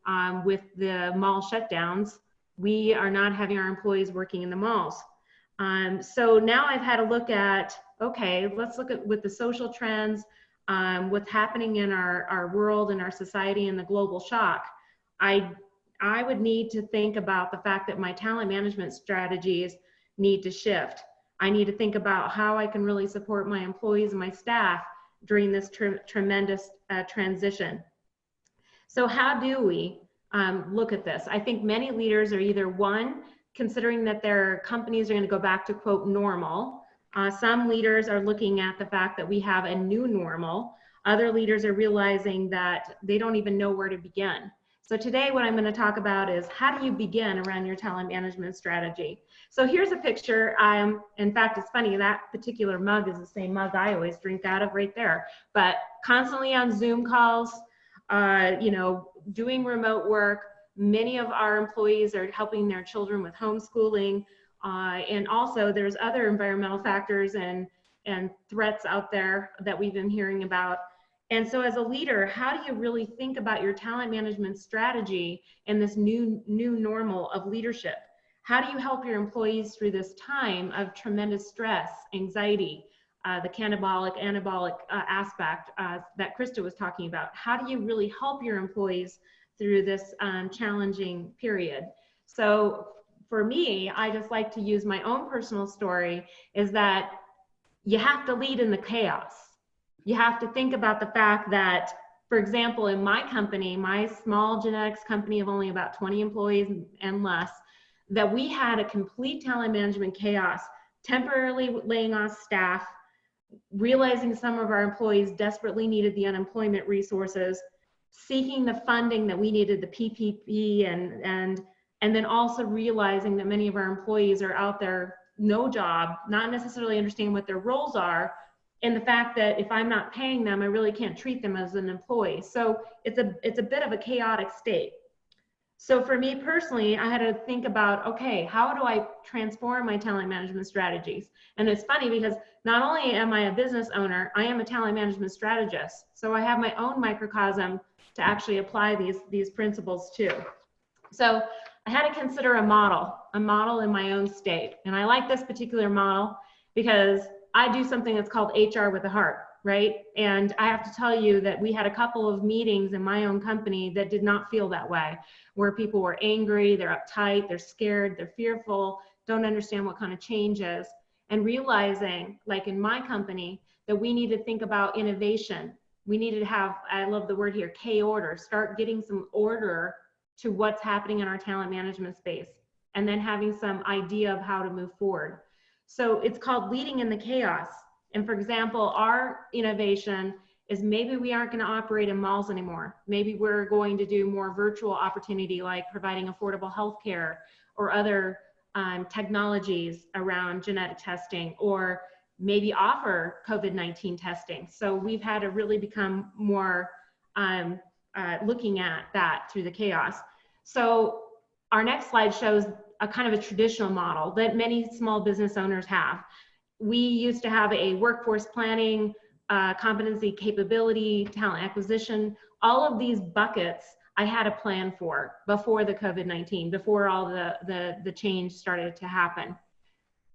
with the mall shutdowns, we are not having our employees working in the malls. So now I've had a look at, okay, let's look at with the social trends, what's happening in our world and our society and the global shock. I would need to think about the fact that my talent management strategies need to shift. I need to think about how I can really support my employees and my staff during this tremendous transition. So how do we look at this? I think many leaders are either one, considering that their companies are going to go back to quote normal. Some leaders are looking at the fact that we have a new normal. Other leaders are realizing that they don't even know where to begin. So today what I'm going to talk about is how do you begin around your talent management strategy. So here's a picture. In fact, it's funny, that particular mug is the same mug I always drink out of right there. But constantly on Zoom calls, doing remote work. Many of our employees are helping their children with homeschooling. And also there's other environmental factors and threats out there that we've been hearing about. And so as a leader, how do you really think about your talent management strategy and this new normal of leadership? How do you help your employees through this time of tremendous stress, anxiety, the catabolic, anabolic aspect that Krista was talking about? How do you really help your employees through this challenging period? So for me, I just like to use my own personal story, is that you have to lead in the chaos. You have to think about the fact that, for example, in my company, my small genetics company of only about 20 employees and less, that we had a complete talent management chaos, temporarily laying off staff, realizing some of our employees desperately needed the unemployment resources, seeking the funding that we needed, the PPP, and then also realizing that many of our employees are out there, no job, not necessarily understanding what their roles are, and the fact that if I'm not paying them, I really can't treat them as an employee. So it's a bit of a chaotic state. So for me personally, I had to think about, okay, how do I transform my talent management strategies? And it's funny because not only am I a business owner, I am a talent management strategist. So I have my own microcosm to actually apply these principles to. So I had to consider a model in my own state. And I like this particular model because I do something that's called HR with a heart, right? And I have to tell you that we had a couple of meetings in my own company that did not feel that way, where people were angry, they're uptight, they're scared, they're fearful, don't understand what kind of change is, and realizing, like in my company, that we need to think about innovation. We needed to have, I love the word here, K-order, start getting some order to what's happening in our talent management space, and then having some idea of how to move forward. So it's called leading in the chaos. And for example, our innovation is maybe we aren't going to operate in malls anymore. Maybe we're going to do more virtual opportunity, like providing affordable healthcare or other technologies around genetic testing, or maybe offer COVID-19 testing. So we've had to really become more looking at that through the chaos. So our next slide shows a kind of a traditional model that many small business owners have. We used to have a workforce planning, competency, capability, talent acquisition, all of these buckets I had a plan for before the COVID-19, before all the change started to happen.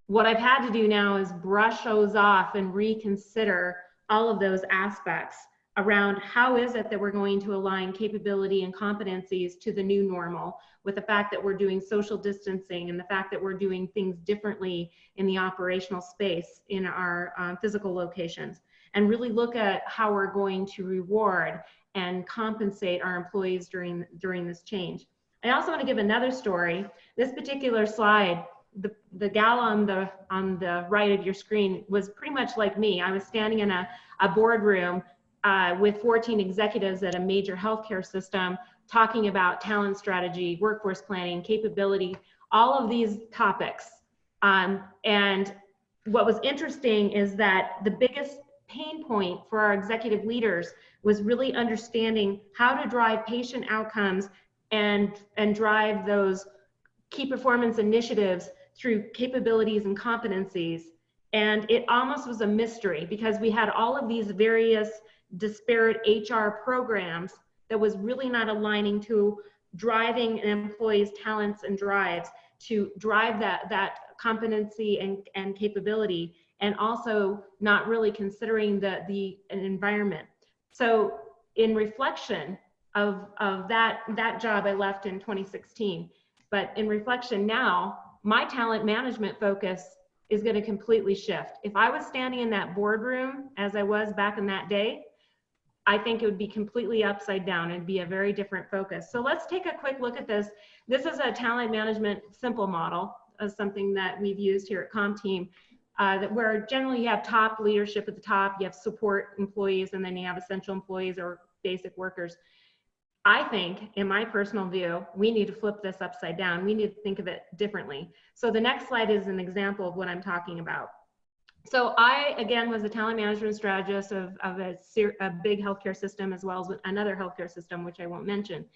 What I've had to do now is brush those off and reconsider all of those aspects around how is it that we're going to align capability and competencies to the new normal, with the fact that we're doing social distancing and the fact that we're doing things differently in the operational space in our physical locations, and really look at how we're going to reward and compensate our employees during this change. I also want to give another story. This particular slide, the gal on the right of your screen was pretty much like me. I was standing in a boardroom with 14 executives at a major healthcare system, talking about talent strategy, workforce planning, capability, all of these topics. And what was interesting is that the biggest pain point for our executive leaders was really understanding how to drive patient outcomes and drive those key performance initiatives through capabilities and competencies. And it almost was a mystery because we had all of these various disparate HR programs that was really not aligning to driving an employee's talents and drives to drive that competency and capability, and also not really considering the environment. So in reflection of that job, I left in 2016. But in reflection now, my talent management focus is going to completely shift. If I was standing in that boardroom as I was back in that day, I think it would be completely upside down. It'd be a very different focus. So let's take a quick look at this. This is a talent management simple model of something that we've used here at CompTeam, where generally you have top leadership at the top, you have support employees, and then you have essential employees or basic workers. I think, in my personal view, we need to flip this upside down. We need to think of it differently. So the next slide is an example of what I'm talking about. So I, again, was a talent management strategist of a big healthcare system, as well as another healthcare system, which I won't mention.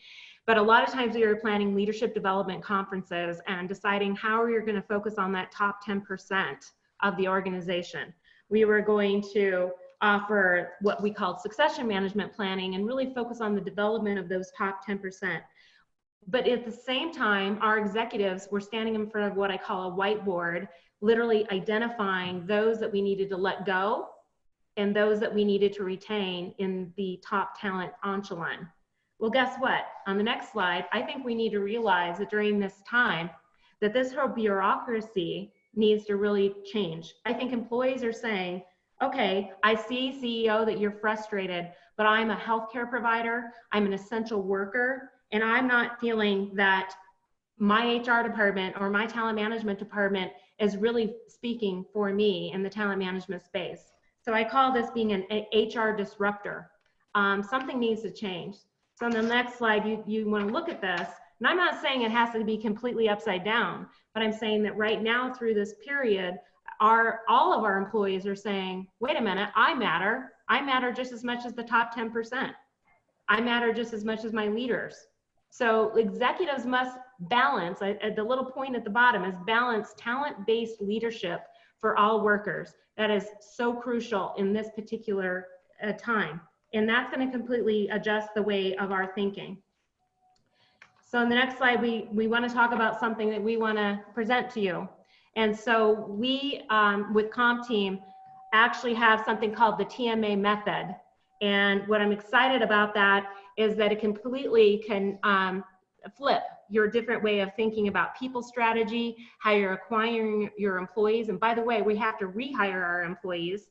But a lot of times we were planning leadership development conferences and deciding how you're going to focus on that top 10% of the organization. We were going to offer what we called succession management planning and really focus on the development of those top 10%. But at the same time, our executives were standing in front of what I call a whiteboard, literally identifying those that we needed to let go and those that we needed to retain in the top talent echelon. Well, guess what? On the next slide, I think we need to realize that during this time, that this whole bureaucracy needs to really change. I think employees are saying, okay, I see, CEO, that you're frustrated, but I'm a healthcare provider, I'm an essential worker, and I'm not feeling that my HR department or my talent management department is really speaking for me in the talent management space. So I call this being an HR disruptor. Something needs to change. So on the next slide, you want to look at this, and I'm not saying it has to be completely upside down, but I'm saying that right now through this period, all of our employees are saying, wait a minute, I matter just as much as the top 10%. I matter just as much as my leaders. So executives must balance, the little point at the bottom is balance talent-based leadership for all workers. That is so crucial in this particular time. And that's going to completely adjust the way of our thinking. So in the next slide, we want to talk about something that we want to present to you. And so we, with CompTeam, actually have something called the TMA method. And what I'm excited about that is that it completely can flip your different way of thinking about people strategy, how you're acquiring your employees. And by the way, we have to rehire our employees,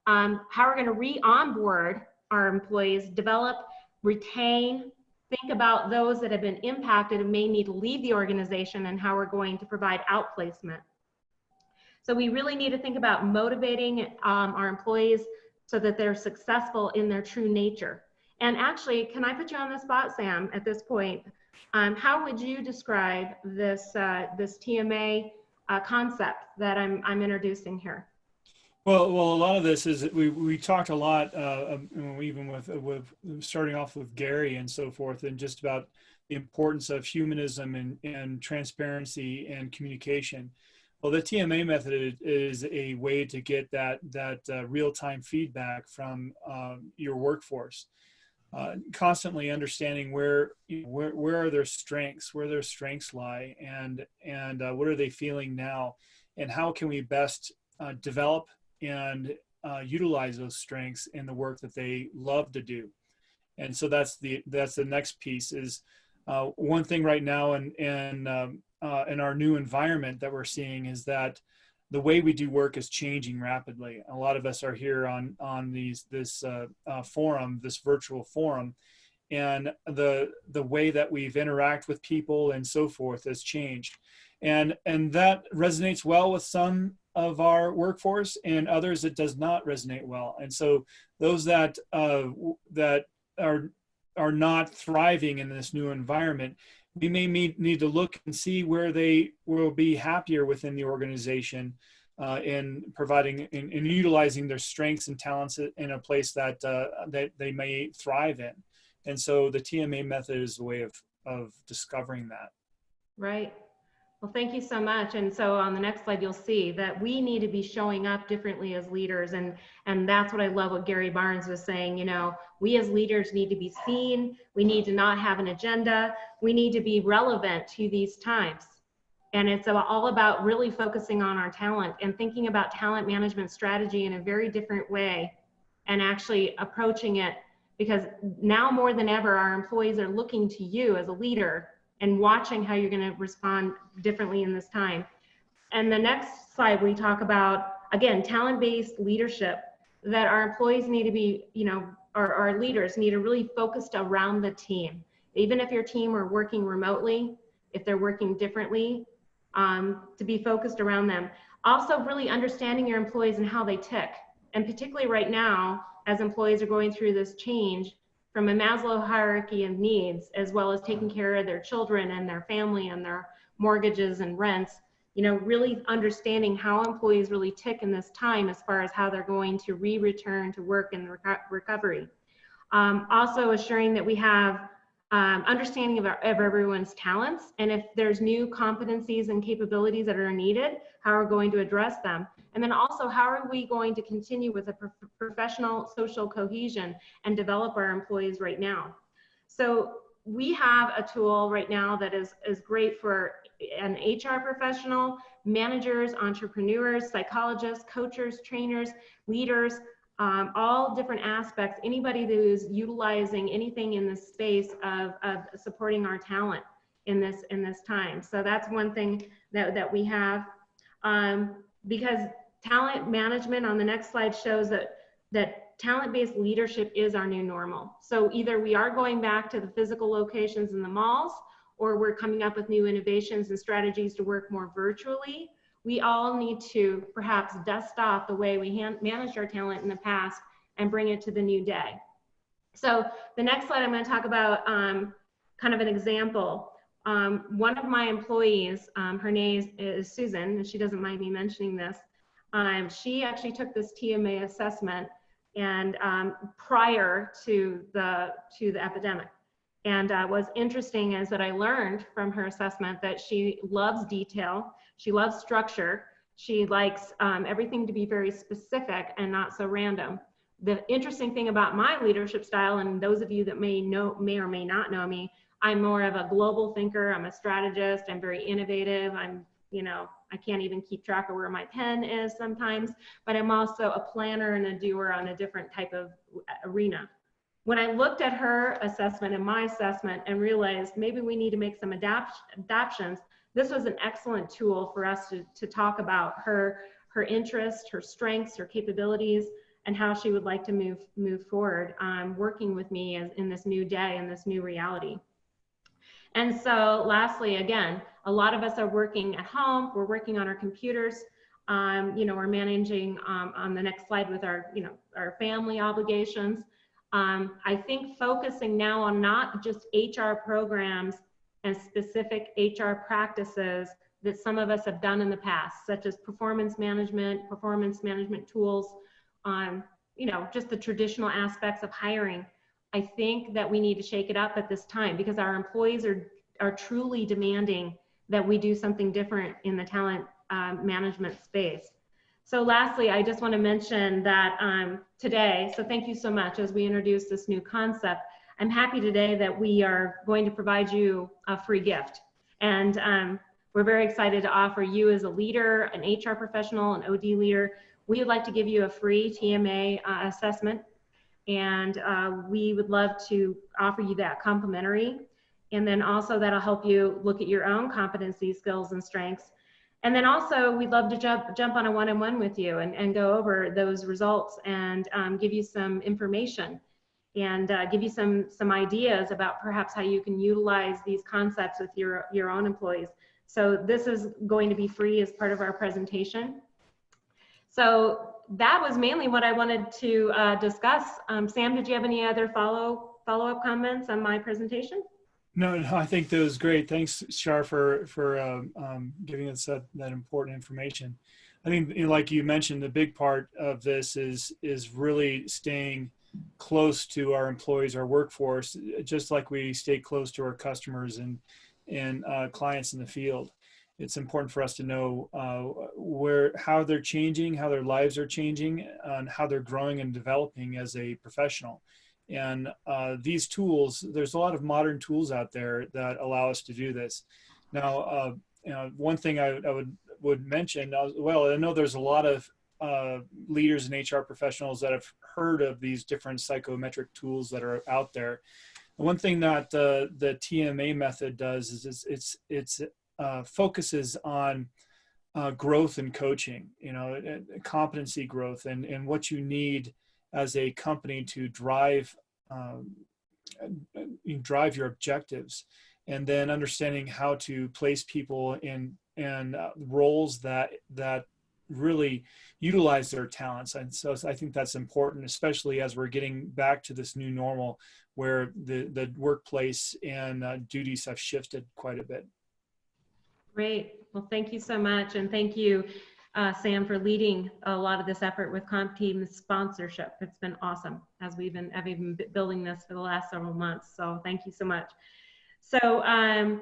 how we're going to re-onboard our employees, develop, retain, think about those that have been impacted and may need to leave the organization, and how we're going to provide outplacement. So we really need to think about motivating our employees so that they're successful in their true nature. And actually, can I put you on the spot, Sam, at this point? How would you describe this, this TMA concept that I'm introducing here? Well, a lot of this is we talked a lot, even with starting off with Gary and so forth, and just about the importance of humanism and transparency and communication. Well, the TMA method is a way to get that real-time feedback from your workforce, constantly understanding where are their strengths, where their strengths lie, and what are they feeling now, and how can we best develop and utilize those strengths in the work that they love to do. And so that's the next piece is one thing right now in our new environment that we're seeing is that the way we do work is changing rapidly. A lot of us are here on this forum, this virtual forum, and the way that we've interact with people and so forth has changed, and that resonates well with some of our workforce, and others it does not resonate well. And so those that are not thriving in this new environment, we may need to look and see where they will be happier within the organization in providing and utilizing their strengths and talents in a place that they may thrive in. And so the TMA method is a way of discovering that. Right. Well, thank you so much. And so on the next slide, you'll see that we need to be showing up differently as leaders. And that's what I love what Gary Barnes was saying. You know, we as leaders need to be seen. We need to not have an agenda. We need to be relevant to these times. And it's all about really focusing on our talent and thinking about talent management strategy in a very different way and actually approaching it, because now more than ever, our employees are looking to you as a leader and watching how you're going to respond differently in this time. And the next slide, we talk about, again, talent-based leadership, that our employees need to be, you know, our leaders need to really focus around the team. Even if your team are working remotely, if they're working differently, to be focused around them. Also really understanding your employees and how they tick. And particularly right now, as employees are going through this change, from a Maslow hierarchy of needs, as well as taking care of their children and their family and their mortgages and rents, you know, really understanding how employees really tick in this time as far as how they're going to return to work and recovery. Also assuring that we have understanding of everyone's talents, and if there's new competencies and capabilities that are needed, how we're going to address them. And then also, how are we going to continue with a professional social cohesion and develop our employees right now? So we have a tool right now that is great for an HR professional, managers, entrepreneurs, psychologists, coaches, trainers, leaders, all different aspects, anybody who is utilizing anything in the space of supporting our talent in this time. So that's one thing that we have, because talent management on the next slide shows that talent-based leadership is our new normal. So either we are going back to the physical locations in the malls, or we're coming up with new innovations and strategies to work more virtually. We all need to perhaps dust off the way we managed our talent in the past and bring it to the new day. So the next slide, I'm going to talk about kind of an example. One of my employees, her name is Susan, and she doesn't mind me mentioning this. She actually took this TMA assessment and prior to the epidemic. And what's interesting is that I learned from her assessment that she loves detail, she loves structure, she likes everything to be very specific and not so random. The interesting thing about my leadership style, and those of you that may or may not know me, I'm more of a global thinker, I'm a strategist, I'm very innovative, I can't even keep track of where my pen is sometimes, but I'm also a planner and a doer on a different type of arena. When I looked at her assessment and my assessment and realized maybe we need to make some adaptations, this was an excellent tool for us to talk about her interests, her strengths, her capabilities, and how she would like to move forward, working with me in this new day and this new reality. And so lastly, again, a lot of us are working at home, we're working on our computers, we're managing on the next slide with our family obligations. I think focusing now on not just HR programs and specific HR practices that some of us have done in the past, such as performance management tools, just the traditional aspects of hiring. I think that we need to shake it up at this time because our employees are truly demanding that we do something different in the talent management space. So lastly, I just want to mention that today, so thank you so much as we introduce this new concept, I'm happy today that we are going to provide you a free gift. And we're very excited to offer you as a leader, an HR professional, an OD leader, we would like to give you a free TMA assessment. And we would love to offer you that complimentary. And then also that'll help you look at your own competency, skills, and strengths. And then also we'd love to jump on a one-on-one with you and go over those results and give you some information and give you some ideas about perhaps how you can utilize these concepts with your own employees. So this is going to be free as part of our presentation. So that was mainly what I wanted to discuss. Sam, did you have any other follow-up comments on my presentation? No, I think that was great. Thanks, Shar, for giving us that important information. I think, like you mentioned, the big part of this is really staying close to our employees, our workforce, just like we stay close to our customers and clients in the field. It's important for us to know how they're changing, how their lives are changing, and how they're growing and developing as a professional. And these tools, there's a lot of modern tools out there that allow us to do this. Now, one thing I would mention, well, I know there's a lot of leaders and HR professionals that have heard of these different psychometric tools that are out there. And one thing that the TMA method does is it's focuses on growth and coaching, competency growth and what you need as a company to drive your objectives, and then understanding how to place people in roles that really utilize their talents. And so I think that's important, especially as we're getting back to this new normal where the workplace and duties have shifted quite a bit. Great. Well, thank you so much. And thank you, Sam, for leading a lot of this effort with CompTeam's sponsorship. It's been awesome as I've been building this for the last several months. So thank you so much. So I'm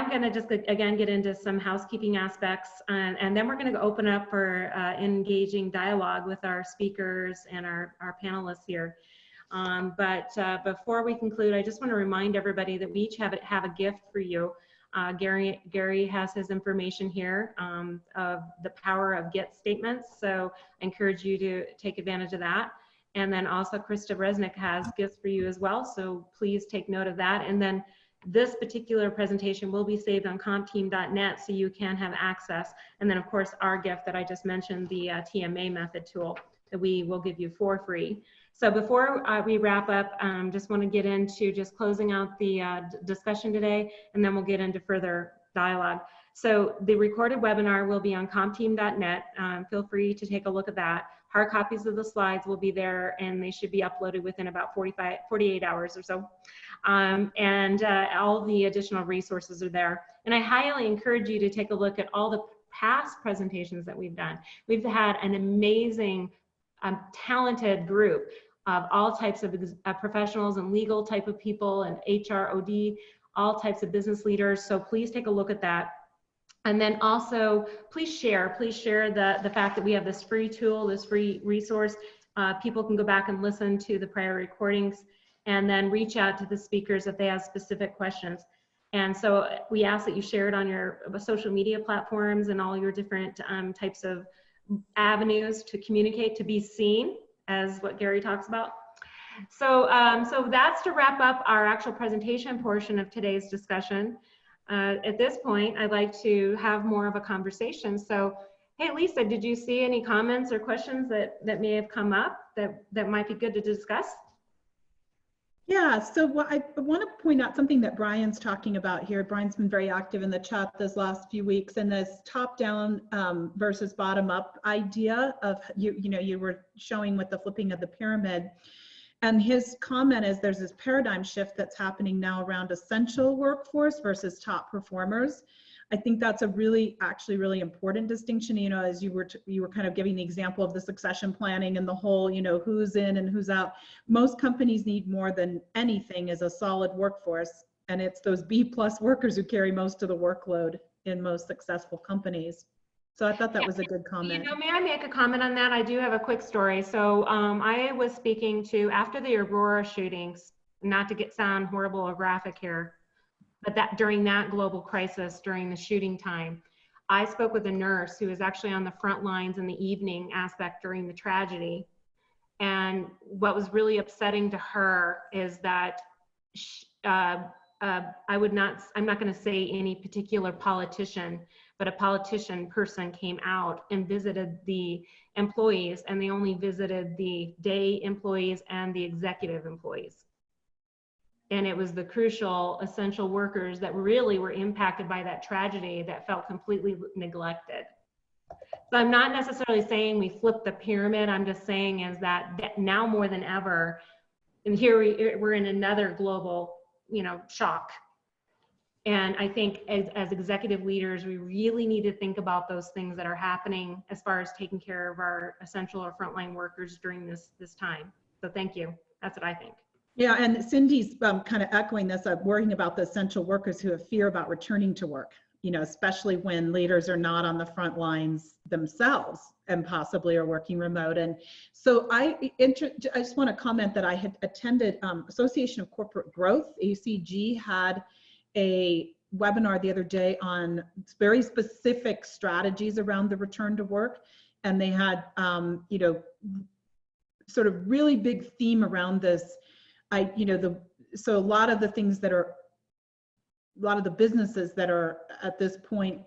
going to just, again, get into some housekeeping aspects, and then we're going to open up for engaging dialogue with our speakers and our panelists here. But before we conclude, I just want to remind everybody that we each have a gift for you. Gary has his information here of the power of get statements. So I encourage you to take advantage of that. And then also Krista Resnick has gifts for you as well. So please take note of that. And then this particular presentation will be saved on CompTeam.net so you can have access. And then of course our gift that I just mentioned, the TMA method tool that we will give you for free. So before we wrap up, just want to get into just closing out the discussion today, and then we'll get into further dialogue. So the recorded webinar will be on CompTeam.net. Feel free to take a look at that. Hard copies of the slides will be there, and they should be uploaded within about 48 hours or so. And all the additional resources are there. And I highly encourage you to take a look at all the past presentations that we've done. We've had an amazing, talented group of all types of professionals and legal type of people and HR, OD, all types of business leaders. So please take a look at that. And then also, please share the fact that we have this free tool, this free resource. People can go back and listen to the prior recordings and then reach out to the speakers if they have specific questions. And so we ask that you share it on your social media platforms and all your different types of avenues to communicate, to be seen, as what Gary talks about. So, so that's to wrap up our actual presentation portion of today's discussion. At this point, I'd like to have more of a conversation. So, hey, Lisa, did you see any comments or questions that may have come up that might be good to discuss? Yeah, so I want to point out something that Brian's talking about here. Brian's been very active in the chat this last few weeks, and this top-down versus bottom-up idea of, you were showing with the flipping of the pyramid. And his comment is there's this paradigm shift that's happening now around essential workforce versus top performers. I think that's a actually really important distinction. As you were kind of giving the example of the succession planning and the whole, who's in and who's out. Most companies need more than anything is a solid workforce, and it's those B+ workers who carry most of the workload in most successful companies. So I thought that was a good comment. May I make a comment on that? I do have a quick story. So I was speaking to, after the Aurora shootings, not to sound horrible or graphic here, but that during that global crisis, during the shooting time, I spoke with a nurse who was actually on the front lines in the evening aspect during the tragedy. And what was really upsetting to her is that I'm not going to say any particular politician, but a politician person came out and visited the employees, and they only visited the day employees and the executive employees. And it was the crucial essential workers that really were impacted by that tragedy that felt completely neglected. So I'm not necessarily saying we flipped the pyramid. I'm just saying is that now more than ever, and here we're in another global, shock. And I think as executive leaders, we really need to think about those things that are happening as far as taking care of our essential or frontline workers during this time. So thank you. That's what I think. Yeah, and Cindy's kind of echoing this, worrying about the essential workers who have fear about returning to work, especially when leaders are not on the front lines themselves and possibly are working remote. And so I just want to comment that I had attended Association of Corporate Growth, ACG, had a webinar the other day on very specific strategies around the return to work. And they had, sort of really big theme around this. So a lot of the things that are, a lot of the businesses that are at this point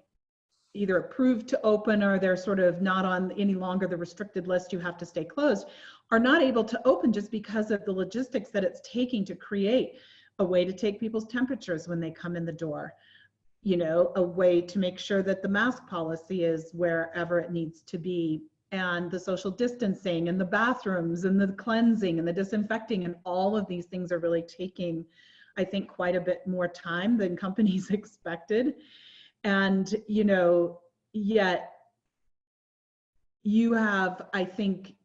either approved to open or they're sort of not on any longer the restricted list, you have to stay closed, are not able to open just because of the logistics that it's taking to create a way to take people's temperatures when they come in the door, a way to make sure that the mask policy is wherever it needs to be, and the social distancing and the bathrooms and the cleansing and the disinfecting, and all of these things are really taking, I think, quite a bit more time than companies expected. And, you know, yet you have, I think,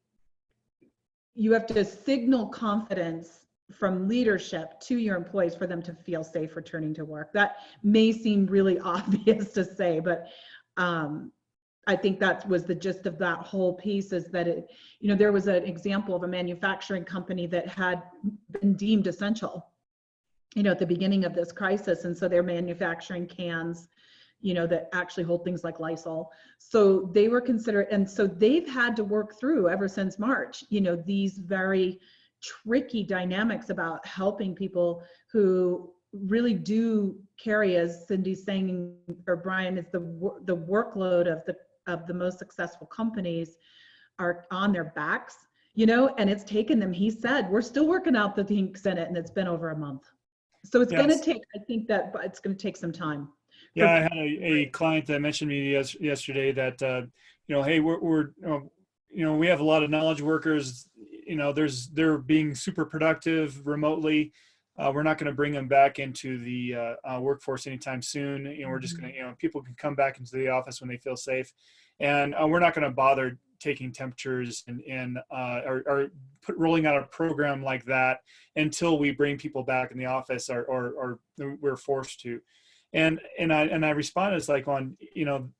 you have to signal confidence from leadership to your employees for them to feel safe returning to work. That may seem really obvious to say, but I think that was the gist of that whole piece, is that it, you know, there was an example of a manufacturing company that had been deemed essential, you know, at the beginning of this crisis. And so they're manufacturing cans, you know, that actually hold things like Lysol. So they were considered, and so they've had to work through ever since March, you know, these very tricky dynamics about helping people who really do carry, as Cindy's saying, or Brian, is the workload of the most successful companies are on their backs, you know, and it's taken them, he said, we're still working out the kinks in it, and it's been over a month. So it's going to take, I think that it's going to take some time. Yeah, I had a client that mentioned to me yesterday that, you know, hey, we're you know, we have a lot of knowledge workers, you know, they're being super productive remotely. We're not going to bring them back into the workforce anytime soon. You know, we're just going to, you know, people can come back into the office when they feel safe, and we're not going to bother taking temperatures and rolling out a program like that until we bring people back in the office or we're forced to. And I responded, it's like, on, you know,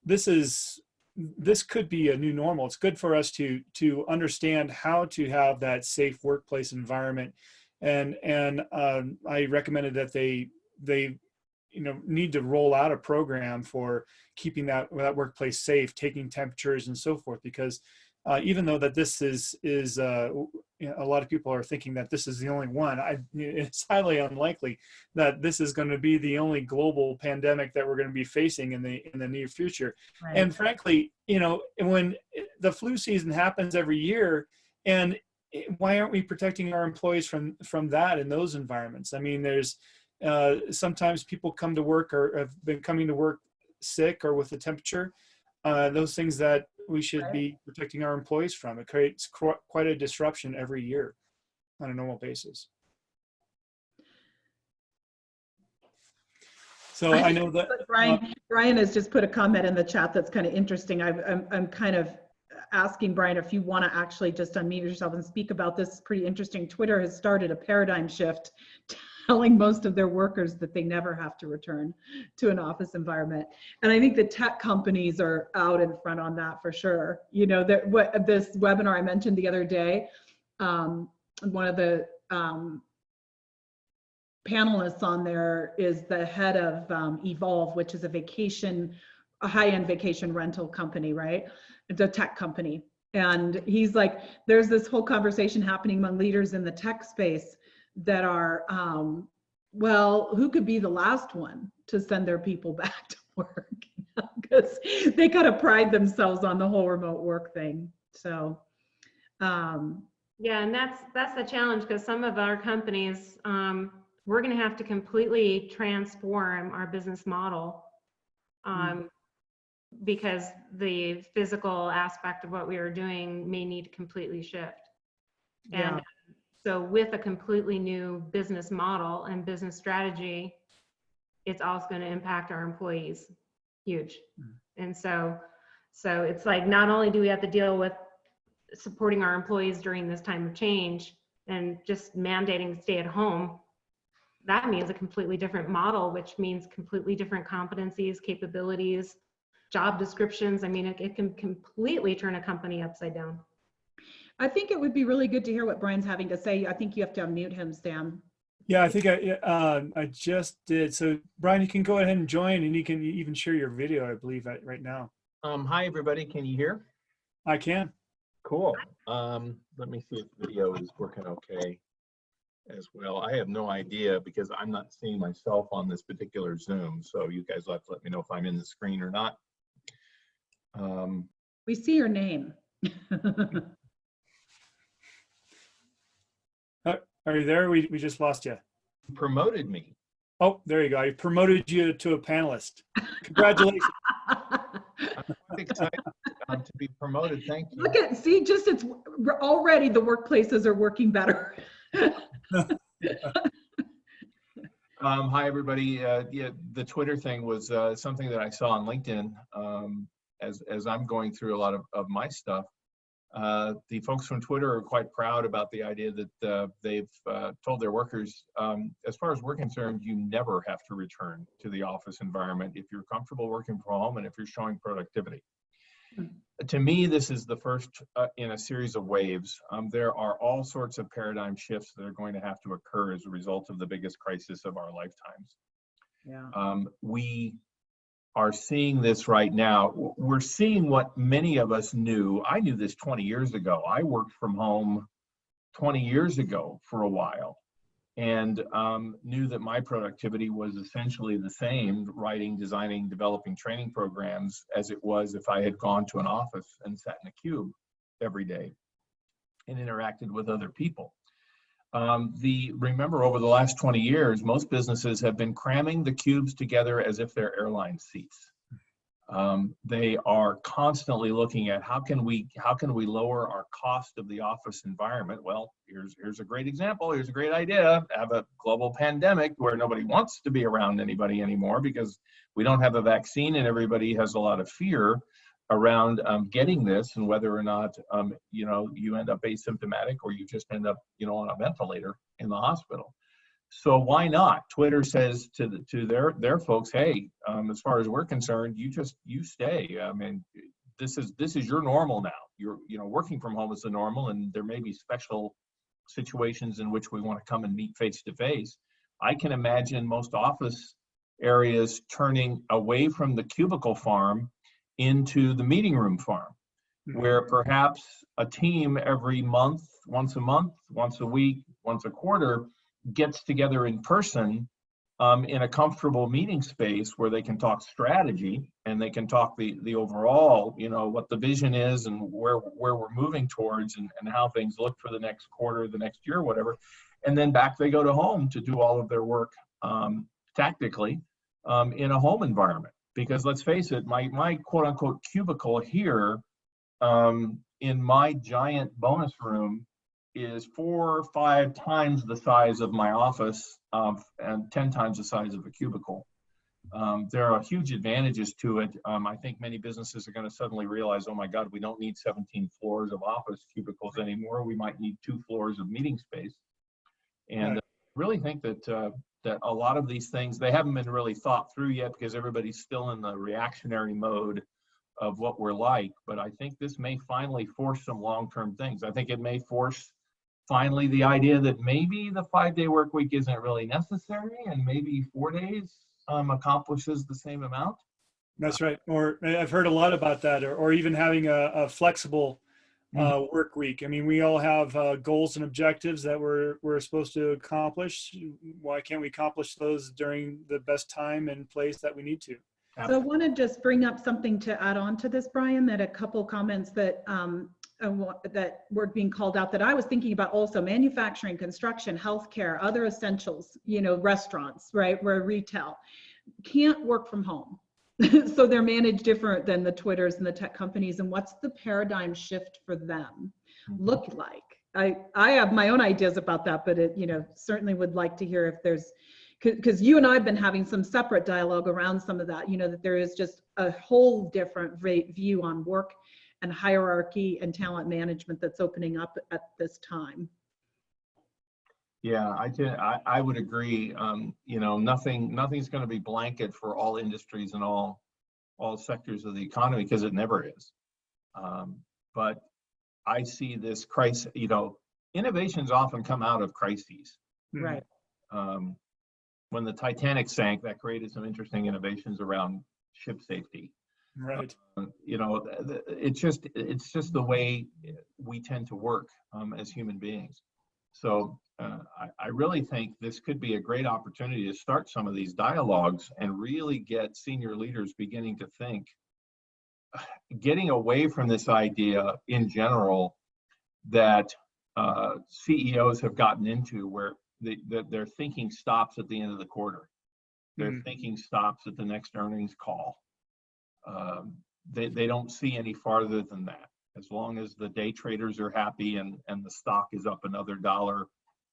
this could be a new normal. It's good for us to understand how to have that safe workplace environment. And I recommended that they you know, need to roll out a program for keeping that workplace safe, taking temperatures and so forth, because even though that this is you know, a lot of people are thinking that this is the only one, it's highly unlikely that this is going to be the only global pandemic that we're going to be facing in the near future. Right. And frankly, you know, when the flu season happens every year, and why aren't we protecting our employees from that in those environments? I mean, there's sometimes people come to work or have been coming to work sick or with a temperature, those things that we should be protecting our employees from. It creates quite a disruption every year on a normal basis. So I know that Brian has just put a comment in the chat that's kind of interesting. I'm kind of asking Brian if you want to actually just unmute yourself and speak about this. Pretty interesting. Twitter has started a paradigm shift, telling most of their workers that they never have to return to an office environment. And I think the tech companies are out in front on that for sure. You know, that what this webinar I mentioned the other day, one of the panelists on there is the head of Evolve, which is a high-end vacation rental company, right? It's a tech company. And he's like, there's this whole conversation happening among leaders in the tech space that are, well, who could be the last one to send their people back to work? Because they kind of pride themselves on the whole remote work thing. So, yeah, and that's the challenge, because some of our companies, we're going to have to completely transform our business model, because the physical aspect of what we are doing may need to completely shift. And so with a completely new business model and business strategy, it's also going to impact our employees huge. And so it's like, not only do we have to deal with supporting our employees during this time of change and just mandating to stay at home, that means a completely different model, which means completely different competencies, capabilities, job descriptions. I mean, it can completely turn a company upside down. I think it would be really good to hear what Brian's having to say. I think you have to unmute him, Sam. Yeah, I think I just did. So Brian, you can go ahead and join, and you can even share your video, I believe, right now. Hi, everybody. Can you hear? I can. Cool. Let me see if the video is working okay as well. I have no idea because I'm not seeing myself on this particular Zoom. So you guys will have to let me know if I'm in the screen or not. We see your name. Are you there? We just lost you. Promoted me. Oh, there you go. I promoted you to a panelist. Congratulations. I'm excited. to be promoted. Thank you. Look at, see, just it's already the workplaces are working better. Hi, everybody. Yeah, the Twitter thing was something that I saw on LinkedIn as I'm going through a lot of my stuff. The folks from Twitter are quite proud about the idea that they've told their workers, as far as we're concerned, you never have to return to the office environment if you're comfortable working from home and if you're showing productivity. To me, this is the first in a series of waves. There are all sorts of paradigm shifts that are going to have to occur as a result of the biggest crisis of our lifetimes. Yeah. We are seeing this right now. We're seeing what many of us knew. I knew this 20 years ago. I worked from home 20 years ago for a while and knew that my productivity was essentially the same writing, designing, developing training programs as it was if I had gone to an office and sat in a cube every day and interacted with other people. Remember, over the last 20 years, most businesses have been cramming the cubes together as if they're airline seats. They are constantly looking at how can we lower our cost of the office environment. Well, here's a great example. Here's a great idea. Have a global pandemic where nobody wants to be around anybody anymore because we don't have a vaccine and everybody has a lot of fear around getting this and whether or not you end up asymptomatic or you just end up on a ventilator in the hospital. So why not? Twitter says to their folks, hey, as far as we're concerned, you stay. I mean, this is your normal now. You're working from home is the normal, and there may be special situations in which we want to come and meet face to face. I can imagine most office areas turning away from the cubicle farm into the meeting room farm, where perhaps a team every month, once a week, once a quarter, gets together in person in a comfortable meeting space where they can talk strategy and they can talk the overall, what the vision is and where we're moving towards and how things look for the next quarter, the next year, whatever. And then back they go to home to do all of their work tactically in a home environment. Because let's face it, my quote unquote cubicle here in my giant bonus room is 4 or 5 times the size of my office and 10 times the size of a cubicle. There are huge advantages to it. I think many businesses are going to suddenly realize, oh my God, we don't need 17 floors of office cubicles anymore. We might need 2 floors of meeting space. And really think that a lot of these things, they haven't been really thought through yet because everybody's still in the reactionary mode of what we're like. But I think this may finally force some long-term things. I think it may force finally the idea that maybe the 5-day work week isn't really necessary and maybe 4 days accomplishes the same amount. That's right. Or I've heard a lot about that, or even having a flexible work week. I mean, we all have goals and objectives that we're supposed to accomplish. Why can't we accomplish those during the best time and place that we need to? So I want to just bring up something to add on to this, Brian, that a couple comments that were being called out that I was thinking about also: manufacturing, construction, healthcare, other essentials, restaurants, right, where retail can't work from home. So they're managed different than the Twitters and the tech companies. And what's the paradigm shift for them look like? I have my own ideas about that, but it, certainly would like to hear if there's, because you and I have been having some separate dialogue around some of that, that there is just a whole different view on work and hierarchy and talent management that's opening up at this time. Yeah, I would agree. Nothing's going to be blanket for all industries and all sectors of the economy, because it never is. But I see this crisis. Innovations often come out of crises. Right. When the Titanic sank, that created some interesting innovations around ship safety. Right. It's just the way we tend to work as human beings. So I really think this could be a great opportunity to start some of these dialogues and really get senior leaders beginning to think, getting away from this idea in general that CEOs have gotten into, where their thinking stops at the end of the quarter. Their thinking stops at the next earnings call. they don't see any farther than that. As long as the day traders are happy and the stock is up another dollar,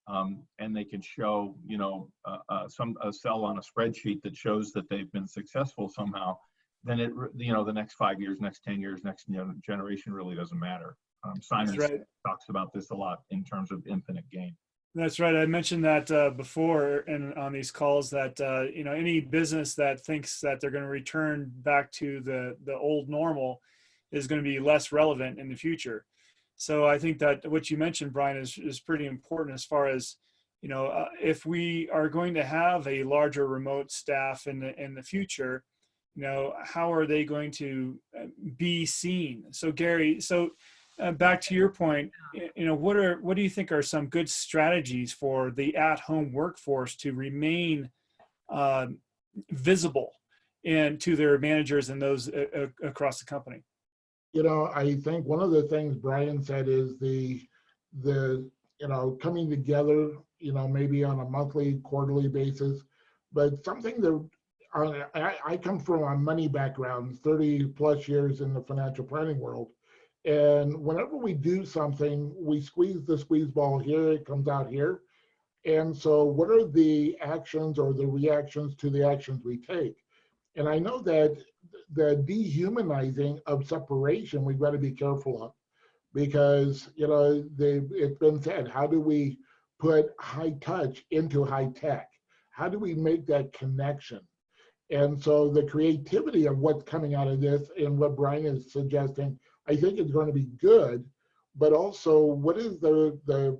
and they can show, you know, a cell on a spreadsheet that shows that they've been successful somehow, then it, you know, the next 5 years, next 10 years, next generation really doesn't matter. Simon talks about this a lot in terms of infinite gain. That's right. I mentioned that before and on these calls that, you know, any business that thinks that they're going to return back to the old normal is going to be less relevant in the future. So I think that what you mentioned, Brian, is pretty important as far as, you know, if we are going to have a larger remote staff in the future, you know, how are they going to be seen? So Gary, back to your point, you know, what do you think are some good strategies for the at-home workforce to remain visible and to their managers and those across the company? You know, I think one of the things Brian said is the you know, coming together, you know, maybe on a monthly, quarterly basis, but something that I come from a money background, 30 plus years in the financial planning world. And whenever we do something, we squeeze the squeeze ball here, it comes out here. And so what are the actions or the reactions to the actions we take? And I know that the dehumanizing of separation, we've got to be careful of, because, you know, it's been said, how do we put high touch into high tech? How do we make that connection? And so the creativity of what's coming out of this and what Brian is suggesting, I think is going to be good, but also what is the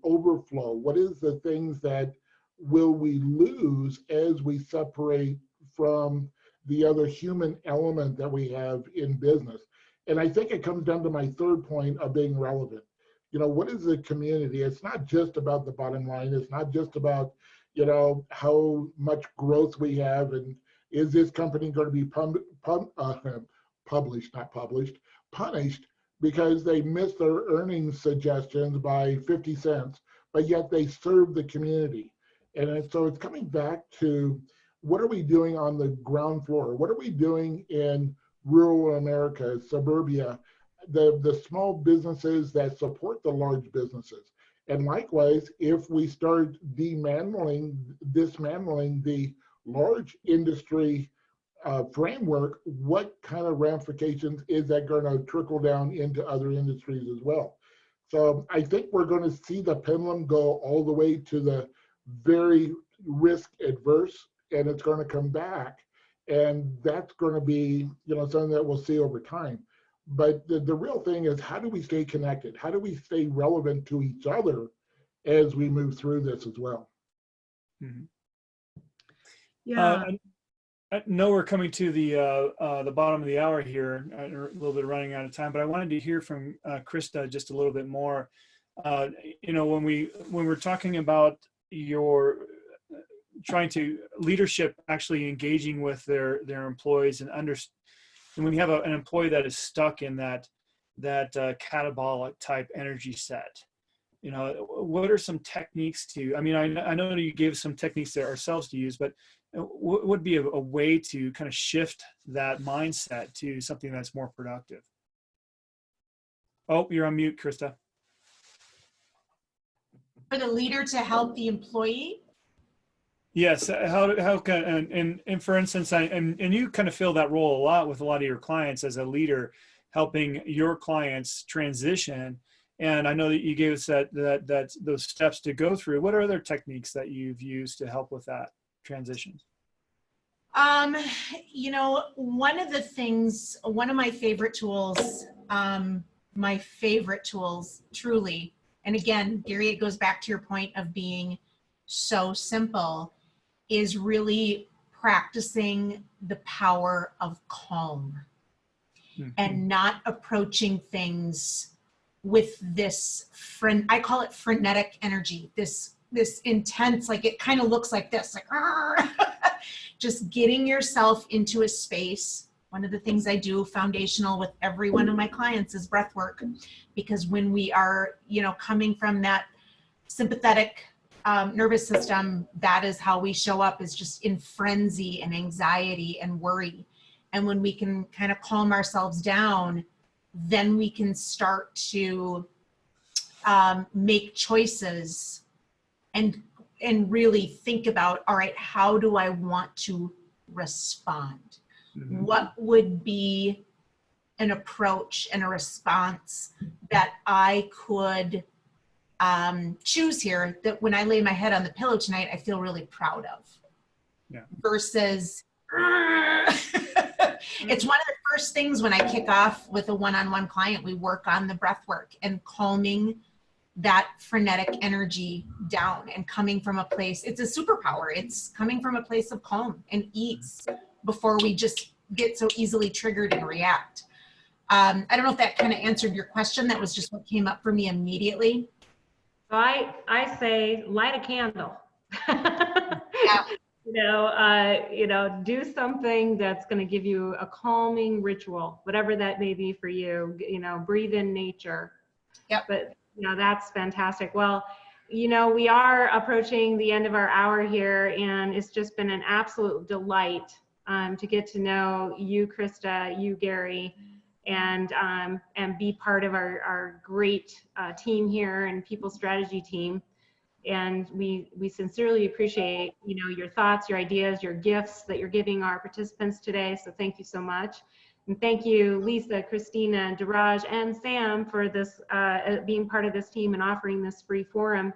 overflow? What is the things that will we lose as we separate from the other human element that we have in business? And I think it comes down to my third point of being relevant. You know, what is the community? It's not just about the bottom line. It's not just about, you know, how much growth we have and is this company going to be punished because they missed their earnings suggestions by 50 cents, but yet they serve the community. And so it's coming back to, what are we doing on the ground floor? What are we doing in rural America, suburbia, the small businesses that support the large businesses? And likewise, if we start dismantling the large industry framework, what kind of ramifications is that going to trickle down into other industries as well? So I think we're going to see the pendulum go all the way to the very risk adverse, and it's going to come back, and that's going to be, you know, something that we'll see over time. But the real thing is, how do we stay connected? How do we stay relevant to each other as we move through this as well? Mm-hmm. Yeah. I know we're coming to the bottom of the hour here, a little bit running out of time, but I wanted to hear from Krista just a little bit more. You know, when we're talking about your trying to leadership actually engaging with their employees and when you have an employee that is stuck in that catabolic type energy set, you know, what are some techniques to, I mean, I know you gave some techniques to ourselves to use, but what would be a way to kind of shift that mindset to something that's more productive? Oh, you're on mute, Krista. For the leader to help the employee? Yes. How can, and for instance, and you kind of fill that role a lot with a lot of your clients as a leader, helping your clients transition. And I know that you gave us that those steps to go through. What are other techniques that you've used to help with that transition? You know, one of my favorite tools, truly, and again, Gary, it goes back to your point of being so simple, is really practicing the power of calm. Mm-hmm. And not approaching things with this I call it frenetic energy, this intense, like it kind of looks like this, like just getting yourself into a space. One of the things I do foundational with every one of my clients is breath work, because when we are, you know, coming from that sympathetic nervous system, that is how we show up, is just in frenzy and anxiety and worry. And when we can kind of calm ourselves down, then we can start to make choices and really think about, all right, how do I want to respond? What would be an approach and a response that I could choose here, that when I lay my head on the pillow tonight, I feel really proud of? Yeah. Versus, it's one of the first things when I kick off with a one-on-one client, we work on the breath work and calming that frenetic energy down and coming from a place, it's a superpower. It's coming from a place of calm and ease before we just get so easily triggered and react. I don't know if that kind of answered your question. That was just what came up for me immediately. So I say light a candle. Yeah. Do something that's going to give you a calming ritual, whatever that may be for you. Breathe in nature. Yep. But that's fantastic. Well, we are approaching the end of our hour here, and it's just been an absolute delight to get to know you, Krista, you, Gary, and be part of our great team here and people strategy team. And we sincerely appreciate your thoughts, your ideas, your gifts that you're giving our participants today. So thank you so much. And thank you, Lisa, Christina, Daraj, and Sam for this being part of this team and offering this free forum.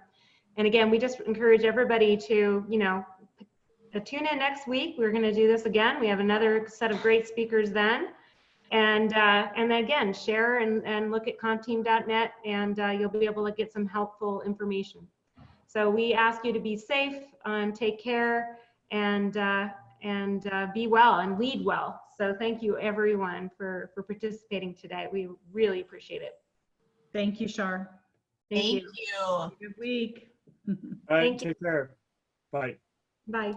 And again, we just encourage everybody to tune in next week. We're going to do this again. We have another set of great speakers then. And again, share and look at CompTeam.net, and you'll be able to get some helpful information. So we ask you to be safe, take care, and be well and lead well. So thank you, everyone, for participating today. We really appreciate it. Thank you, Shar. Thank you. Good week. All right, take care. Bye. Bye.